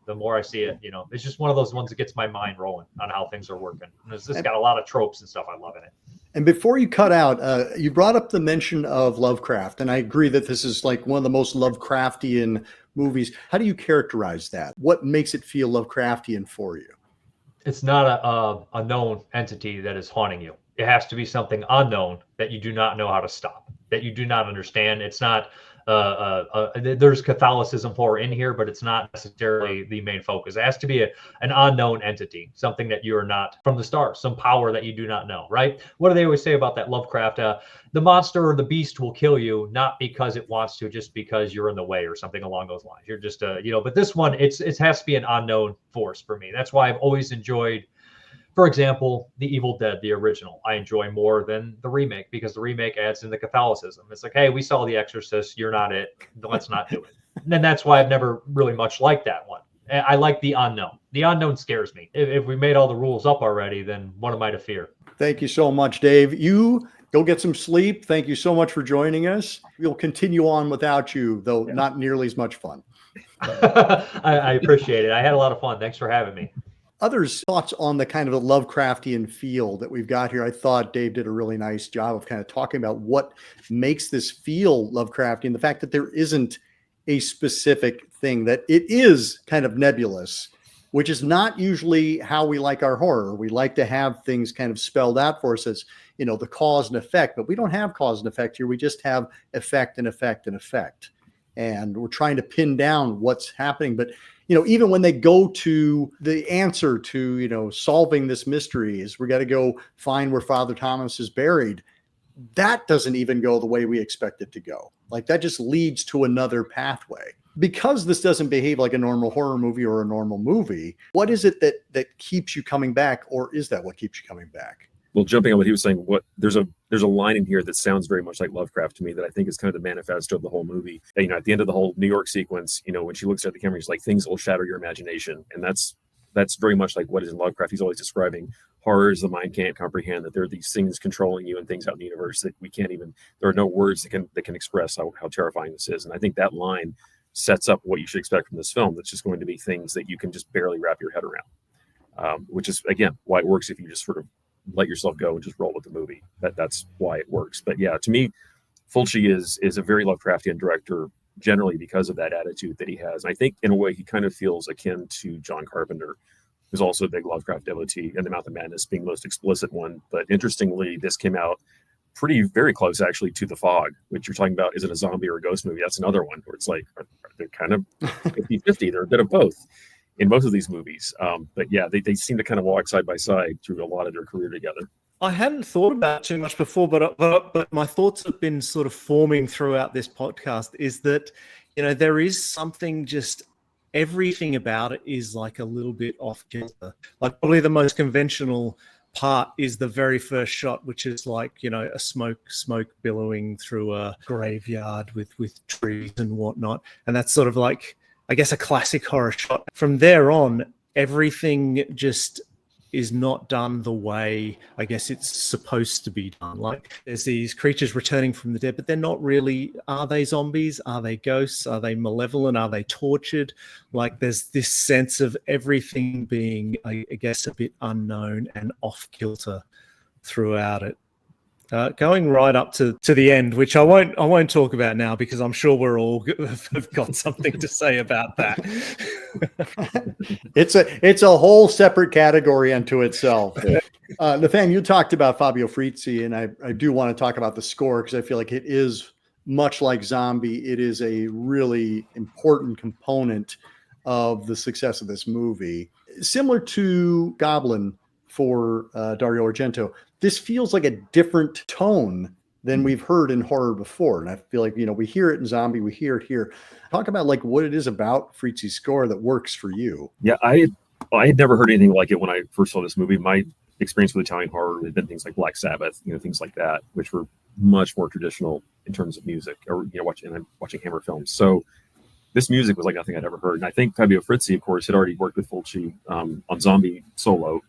the more I see it, it's just one of those ones that gets my mind rolling on how things are working. And it's just got a lot of tropes and stuff I love in it. And before you cut out, you brought up the mention of Lovecraft, and I agree that this is like one of the most Lovecraftian movies. How do you characterize that? What makes it feel Lovecraftian for you? It's not a known entity that is haunting you. It has to be something unknown that you do not know how to stop, that you do not understand. It's not there's Catholicism horror in here, but it's not necessarily the main focus. It has to be an unknown entity, something that you are not from the start, some power that you do not know, right? What do they always say about that Lovecraft? The monster or the beast will kill you, not because it wants to, just because you're in the way or something along those lines. You're just, but this one, it has to be an unknown force for me. That's why I've always enjoyed, for example, The Evil Dead, the original, I enjoy more than the remake because the remake adds in the Catholicism. It's like, hey, we saw The Exorcist. You're not it. Let's not do it. And that's why I've never really much liked that one. I like the unknown. The unknown scares me. If we made all the rules up already, then what am I to fear? Thank you so much, Dave. You go get some sleep. Thank you so much for joining us. We'll continue on without you, though not nearly as much fun. I appreciate it. I had a lot of fun. Thanks for having me. Others' thoughts on the kind of the Lovecraftian feel that we've got here. I thought Dave did a really nice job of kind of talking about what makes this feel Lovecraftian. The fact that there isn't a specific thing, that it is kind of nebulous, which is not usually how we like our horror. We like to have things kind of spelled out for us as, the cause and effect, but we don't have cause and effect here. We just have effect and effect and effect. And we're trying to pin down what's happening, but even when they go to the answer to, solving this mystery is we got to go find where Father Thomas is buried. That doesn't even go the way we expect it to go. Like that just leads to another pathway. Because this doesn't behave like a normal horror movie or a normal movie, what is it that keeps you coming back, or is that what keeps you coming back? Well, jumping on what he was saying, there's a line in here that sounds very much like Lovecraft to me that I think is kind of the manifesto of the whole movie. At the end of the whole New York sequence, when she looks at the camera, she's like, things will shatter your imagination. And that's very much like what is in Lovecraft. He's always describing horrors the mind can't comprehend, that there are these things controlling you and things out in the universe that we can't even, there are no words that can express how terrifying this is. And I think that line sets up what you should expect from this film. That's just going to be things that you can just barely wrap your head around, which is, again, why it works if you just sort of let yourself go and just roll with the movie. That's why it works. But yeah, to me, Fulci is a very Lovecraftian director generally because of that attitude that he has. And I think in a way he kind of feels akin to John Carpenter, who's also a big Lovecraft devotee, and The Mouth of Madness being the most explicit one. But interestingly, this came out very close actually to The Fog, which you're talking about, is it a zombie or a ghost movie? That's another one where it's like they're kind of 50-50. They're a bit of both in both of these movies. But yeah, they seem to kind of walk side by side through a lot of their career together. I hadn't thought about it too much before, but my thoughts have been sort of forming throughout this podcast, is that, there is something, just everything about it is like a little bit off kilter. Like probably the most conventional part is the very first shot, which is like, a smoke billowing through a graveyard with trees and whatnot. And that's sort of like, I guess, a classic horror shot. From there on, everything just is not done the way I guess it's supposed to be done. Like there's these creatures returning from the dead, but they're not really, are they zombies? Are they ghosts? Are they malevolent? Are they tortured? Like there's this sense of everything being, I guess, a bit unknown and off kilter throughout it. Going right up to the end, which I won't talk about now because I'm sure we're all have got something to say about that. It's a whole separate category unto itself. Nathan, you talked about Fabio Frizzi, and I do want to talk about the score because I feel like it is much like Zombie. It is a really important component of the success of this movie. Similar to Goblin for Dario Argento, this feels like a different tone than we've heard in horror before. And I feel like, we hear it in Zombie, we hear it here. Talk about like what it is about Frizzi's score that works for you. Yeah, I had never heard anything like it when I first saw this movie. My experience with Italian horror had been things like Black Sabbath, things like that, which were much more traditional in terms of music, or watching Hammer films. So this music was like nothing I'd ever heard. And I think Fabio Frizzi, of course, had already worked with Fulci on Zombie solo.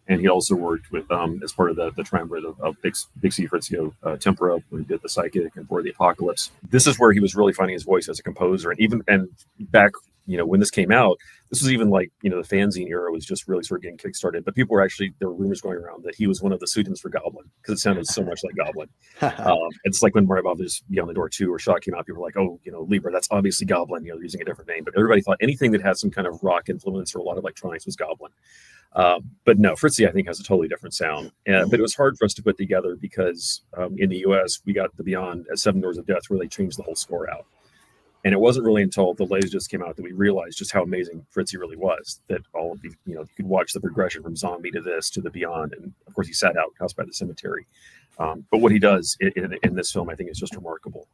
And he also worked with, as part of the triumvirate of Big C. Fritzio Tempera, when he did The Psychic and For the Apocalypse. This is where he was really finding his voice as a composer. And back, when this came out, this was even like, the fanzine era was just really sort of getting kickstarted. But people were there were rumors going around that he was one of the pseudonyms for Goblin, because it sounded so much like Goblin. It's like when Mario Bava's Beyond the Door 2 or Shot came out, people were like, oh, Libra, that's obviously Goblin, using a different name. But everybody thought anything that had some kind of rock influence or a lot of electronics was Goblin. But no, Frizzi, I think, has a totally different sound. But it was hard for us to put together because in the US, we got the Beyond as 7 Doors of Death, where they changed the whole score out. And it wasn't really until The Lays just came out that we realized just how amazing Frizzi really was, that all of these, you could watch the progression from Zombie to this to the Beyond. And of course, he sat out House by the Cemetery. But what he does in this film, I think, is just remarkable.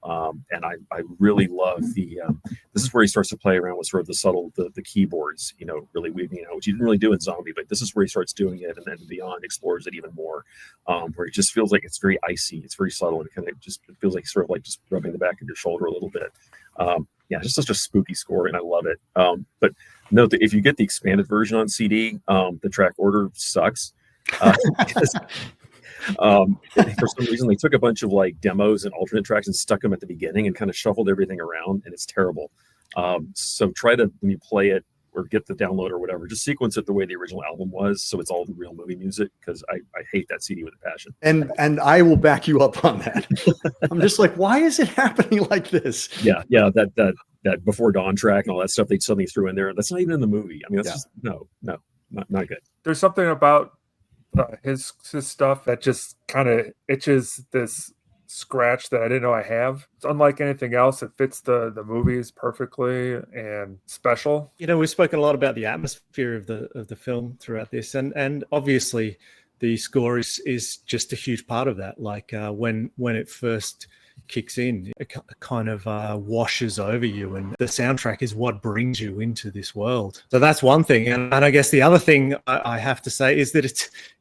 And I really love this is where he starts to play around with sort of the subtle, the keyboards, really weaving out, which he didn't really do in Zombie, but this is where he starts doing it. And then Beyond explores it even more, where it just feels like it's very icy. It's very subtle. And it feels like sort of like just rubbing the back of your shoulder a little bit. It's just such a spooky score, and I love it. But note that if you get the expanded version on CD, the track order sucks. Because, for some reason, they took a bunch of demos and alternate tracks and stuck them at the beginning and kind of shuffled everything around, and it's terrible. So try to, when you play it or get the download or whatever, just sequence it the way the original album was, so it's all the real movie music, because I hate that CD with a passion. And I will back you up on that. I'm just like, why is it happening like this? Yeah, that Before Dawn track and all that stuff they suddenly threw in there, that's not even in the movie. I mean, that's just not good. There's something about his stuff that just kind of itches this scratch that I didn't know I have. It's unlike anything else. It fits the movies perfectly and special. You know, we've spoken a lot about the atmosphere of the film throughout this, and obviously the score is just a huge part of that. Like when it first kicks in, it kind of washes over you, and the soundtrack is what brings you into this world. So that's one thing, and I guess the other thing I have to say is that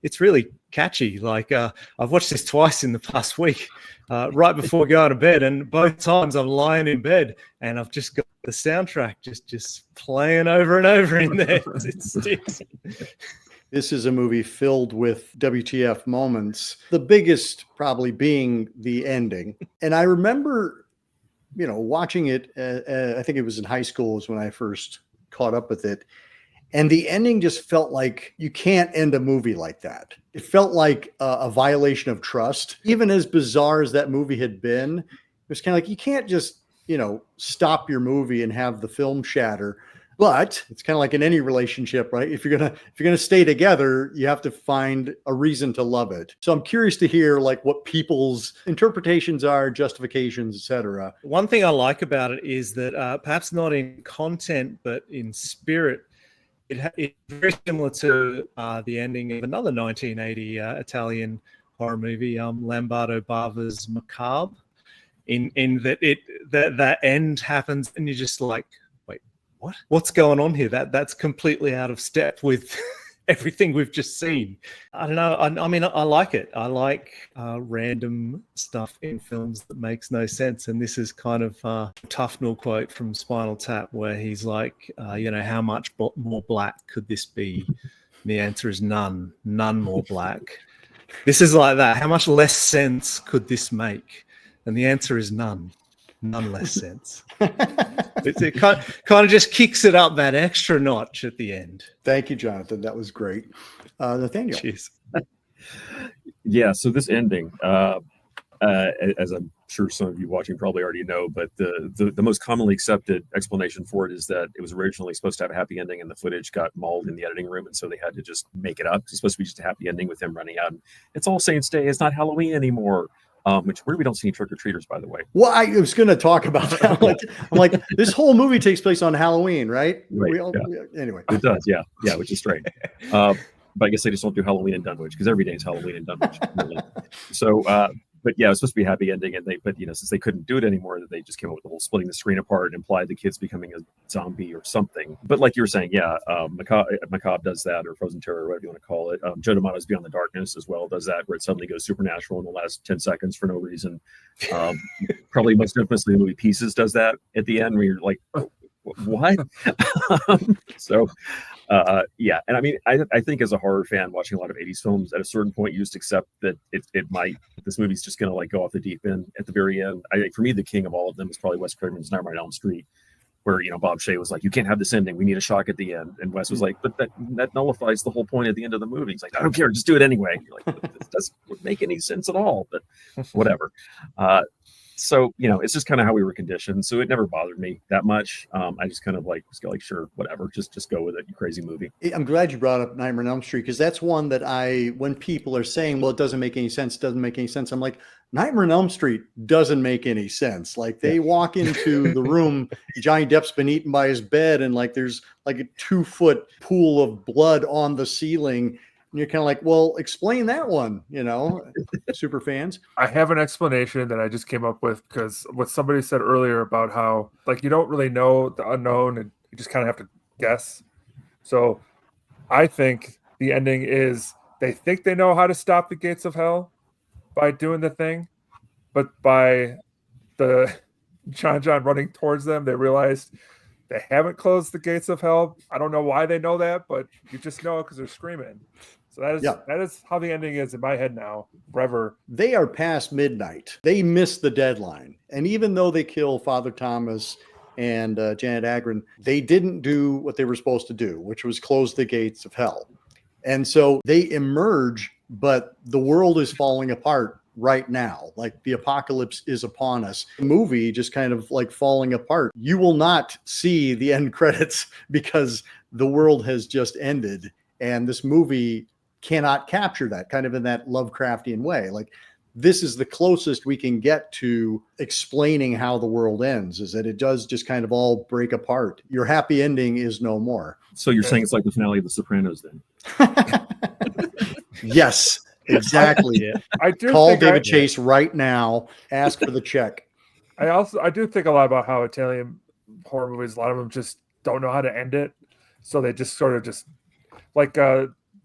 it's really catchy. Like I've watched this twice in the past week, right before going to bed, and both times I'm lying in bed and I've just got the soundtrack just playing over and over in there. It sticks. This is a movie filled with WTF moments, the biggest probably being the ending. And I remember, watching it, I think it was in high school is when I first caught up with it. And the ending just felt like you can't end a movie like that. It felt like a violation of trust. Even as bizarre as that movie had been, it was kind of like, you can't just, stop your movie and have the film shatter. But it's kind of like in any relationship, right? If you're gonna stay together, you have to find a reason to love it. So I'm curious to hear like what people's interpretations are, justifications, etc. One thing I like about it is that perhaps not in content, but in spirit, it's very similar to the ending of another 1980 Italian horror movie, Lombardo Bava's Macabre. In that that end happens, and you're just like, what's going on here? That's completely out of step with everything we've just seen. I don't know. I mean, I like it. I like random stuff in films that makes no sense. And this is kind of a Tufnell quote from Spinal Tap, where he's like, how much more black could this be? And the answer is none more black. This is like that. How much less sense could this make? And the answer is none less sense. It kind of just kicks it up that extra notch at the end. Thank you, Jonathan. That was great. Nathaniel. Jeez. Yeah, so this ending, as I'm sure some of you watching probably already know, but the most commonly accepted explanation for it is that it was originally supposed to have a happy ending, and the footage got mauled in the editing room, and so they had to just make it up. It's supposed to be just a happy ending with him running out. It's All Saints Day. It's not Halloween anymore. Which we don't see any trick-or-treaters, by the way. Well, I was going to talk about that. I'm like, this whole movie takes place on Halloween, right? Right. Anyway. It does, yeah, which is strange. But I guess they just don't do Halloween in Dunwich, because every day is Halloween in Dunwich. Really. So, but yeah, it was supposed to be a happy ending, and since they couldn't do it anymore, they just came up with the whole splitting the screen apart and implied the kid's becoming a zombie or something. But like you were saying, yeah, Macabre does that, or Frozen Terror, whatever you want to call it. Joe D'Amato's Beyond the Darkness as well does that, where it suddenly goes supernatural in the last 10 seconds for no reason. Probably most infamously, the movie Pieces does that at the end, where you're like, what? So yeah, and I mean, I think as a horror fan watching a lot of 80s films, at a certain point you just accept that this movie's just gonna like go off the deep end at the very end. For me, the king of all of them is probably Wes Craven's Nightmare on Elm Street, where Bob Shea was like, you can't have this ending, we need a shock at the end, and Wes was like, but that nullifies the whole point at the end of the movie. He's like, I don't care, just do it anyway. You're like, this doesn't make any sense at all, but whatever. So, it's just kind of how we were conditioned. So it never bothered me that much. I just kind of like, sure, whatever, just go with it, you crazy movie. I'm glad you brought up Nightmare on Elm Street, because that's one that when people are saying, well, it doesn't make any sense, I'm like, Nightmare on Elm Street doesn't make any sense. Like they walk into the room, Johnny Depp's been eaten by his bed, and like there's like a 2-foot pool of blood on the ceiling. And you're kind of like, well, explain that one, super fans. I have an explanation that I just came up with, because what somebody said earlier about how like you don't really know the unknown and you just kind of have to guess. So I think the ending is they think they know how to stop the gates of hell by doing the thing, but by the John running towards them, they realized they haven't closed the gates of hell. I don't know why they know that, but you just know it because they're screaming. So that is how the ending is in my head now, forever. They are past midnight. They missed the deadline. And even though they kill Father Thomas and Janet Agron, they didn't do what they were supposed to do, which was close the gates of hell. And so they emerge, but the world is falling apart right now. Like the apocalypse is upon us. The movie just kind of like falling apart. You will not see the end credits because the world has just ended. And this movie cannot capture that kind of in that Lovecraftian way. Like this is the closest we can get to explaining how the world ends, is that it does just kind of all break apart. Your happy ending is no more. So you're saying it's like the finale of The Sopranos then? Yes, exactly. Yeah. I do Call think David Chase right now. Ask for the check. I do think a lot about how Italian horror movies, a lot of them just don't know how to end it. So they just sort of just like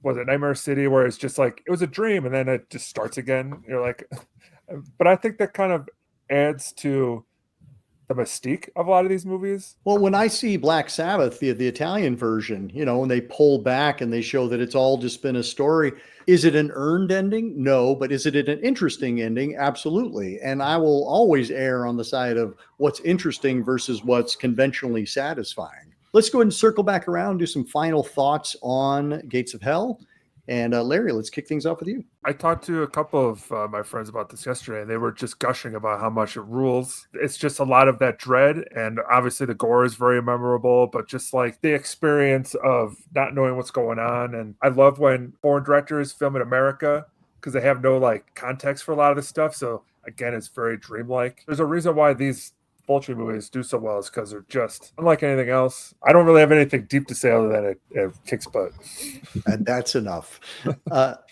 was it Nightmare City, where it's just like it was a dream and then it just starts again. You're like, but I think that kind of adds to the mystique of a lot of these movies. Well, when I see Black Sabbath, the Italian version, you know, and they pull back and they show that it's all just been a story. Is it an earned ending? No, but is it an interesting ending? Absolutely. And I will always err on the side of what's interesting versus what's conventionally satisfying. Let's go ahead and circle back around, do some final thoughts on Gates of Hell. And Larry, let's kick things off with you. I talked to a couple of my friends about this yesterday, and they were just gushing about how much it rules. It's just a lot of that dread, and obviously the gore is very memorable, but just like the experience of not knowing what's going on. And I love when foreign directors film in America because they have no like context for a lot of this stuff. So again, it's very dreamlike. There's a reason why these Fulci movies do so well, is because they're just unlike anything else. I don't really have anything deep to say other than it kicks butt. And that's enough.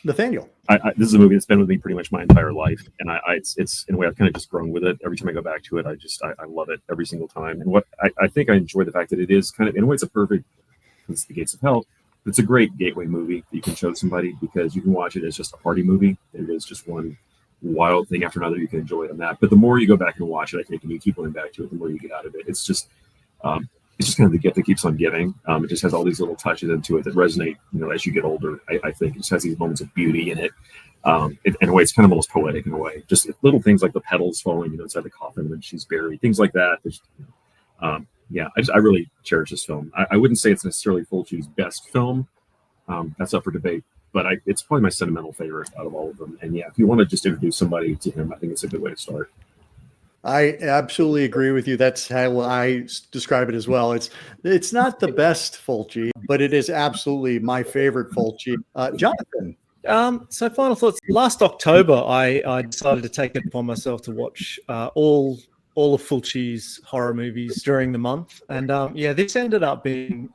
Nathaniel. This is a movie that's been with me pretty much my entire life, and it's in a way I've kind of just grown with it. Every time I go back to it, I love it every single time. And what I think I enjoy the fact that it is kind of, in a way, it's the Gates of Hell. It's a great gateway movie that you can show somebody, because you can watch it as just a party movie. It is just one wild thing after another. You can enjoy it on that, but the more you go back and watch it, I think, and you keep going back to it, the more you get out of it. It's just kind of the gift that keeps on giving. It just has all these little touches into it that resonate, you know, as you get older. I think it just has these moments of beauty in it. In a way, it's kind of almost poetic in a way. Just little things like the petals falling, you know, inside the coffin when she's buried, things like that. I really cherish this film. I wouldn't say it's necessarily Fulci's best film. That's up for debate. But it's probably my sentimental favorite out of all of them. And yeah, if you want to just introduce somebody to him, I think it's a good way to start. I absolutely agree with you. That's how I describe it as well. It's not the best Fulci, but it is absolutely my favorite Fulci. Jonathan. So final thoughts. Last October, I decided to take it upon myself to watch all of Fulci's horror movies during the month. And this ended up being,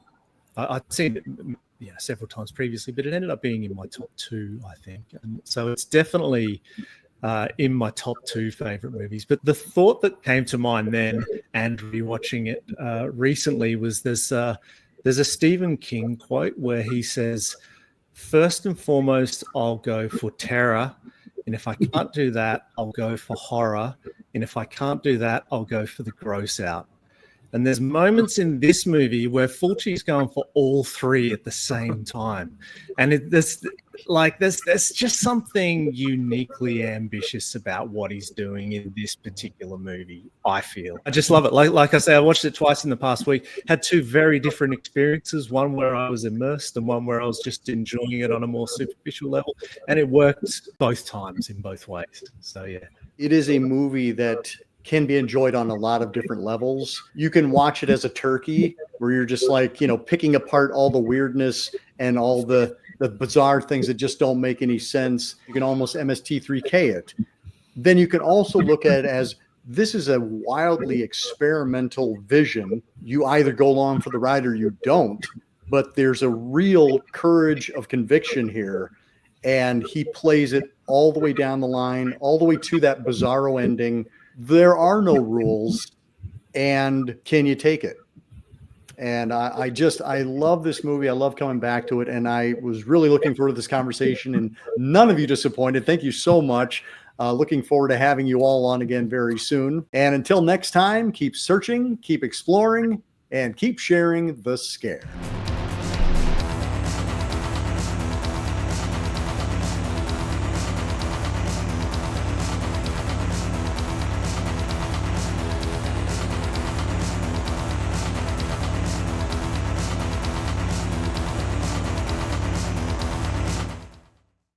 I'd seen it several times previously, but it ended up being in my top 2, I think. And so it's definitely in my top 2 favorite movies. But the thought that came to mind then, and rewatching it recently, was there's a Stephen King quote where he says, "First and foremost, I'll go for terror. And if I can't do that, I'll go for horror. And if I can't do that, I'll go for the gross out." And there's moments in this movie where Fulci's going for all 3 at the same time. And there's just something uniquely ambitious about what he's doing in this particular movie, I feel. I just love it. Like I say, I watched it twice in the past week, had 2 very different experiences, one where I was immersed and one where I was just enjoying it on a more superficial level. And it worked both times in both ways. So, yeah. It is a movie that can be enjoyed on a lot of different levels. You can watch it as a turkey, where you're just like, you know, picking apart all the weirdness and all the bizarre things that just don't make any sense. You can almost MST3K it. Then you can also look at it as, this is a wildly experimental vision. You either go along for the ride or you don't, but there's a real courage of conviction here. And he plays it all the way down the line, all the way to that bizarro ending. There are no rules, and can you take it? And I love this movie. I love coming back to it, and I was really looking forward to this conversation, and none of you disappointed. Thank you so much. Looking forward to having you all on again very soon. And until next time, keep searching, keep exploring, and keep sharing the scare.